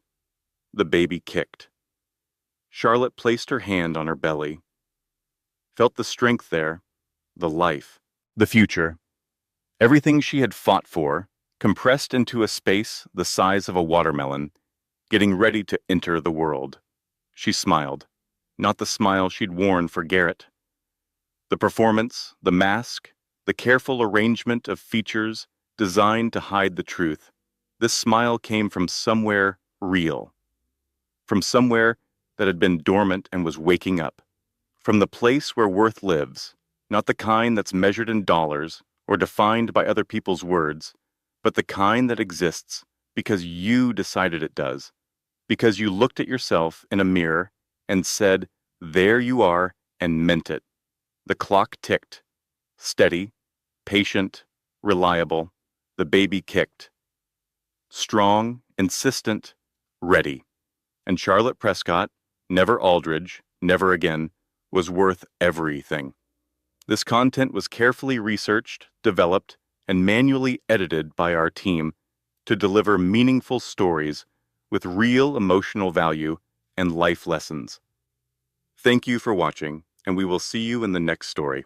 A: The baby kicked. Charlotte placed her hand on her belly, felt the strength there, the life, the future. Everything she had fought for, compressed into a space the size of a watermelon, getting ready to enter the world. She smiled, not the smile she'd worn for Garrett. The performance, the mask, the careful arrangement of features designed to hide the truth. This smile came from somewhere real, from somewhere that had been dormant and was waking up, from the place where worth lives, not the kind that's measured in dollars or defined by other people's words, but the kind that exists because you decided it does, because you looked at yourself in a mirror and said, "There you are," and meant it. The clock ticked. Steady, patient, reliable. The baby kicked. Strong, insistent, ready. And Charlotte Prescott, never Aldridge, never again, was worth everything. This content was carefully researched, developed, and manually edited by our team to deliver meaningful stories with real emotional value and life lessons. Thank you for watching, and we will see you in the next story.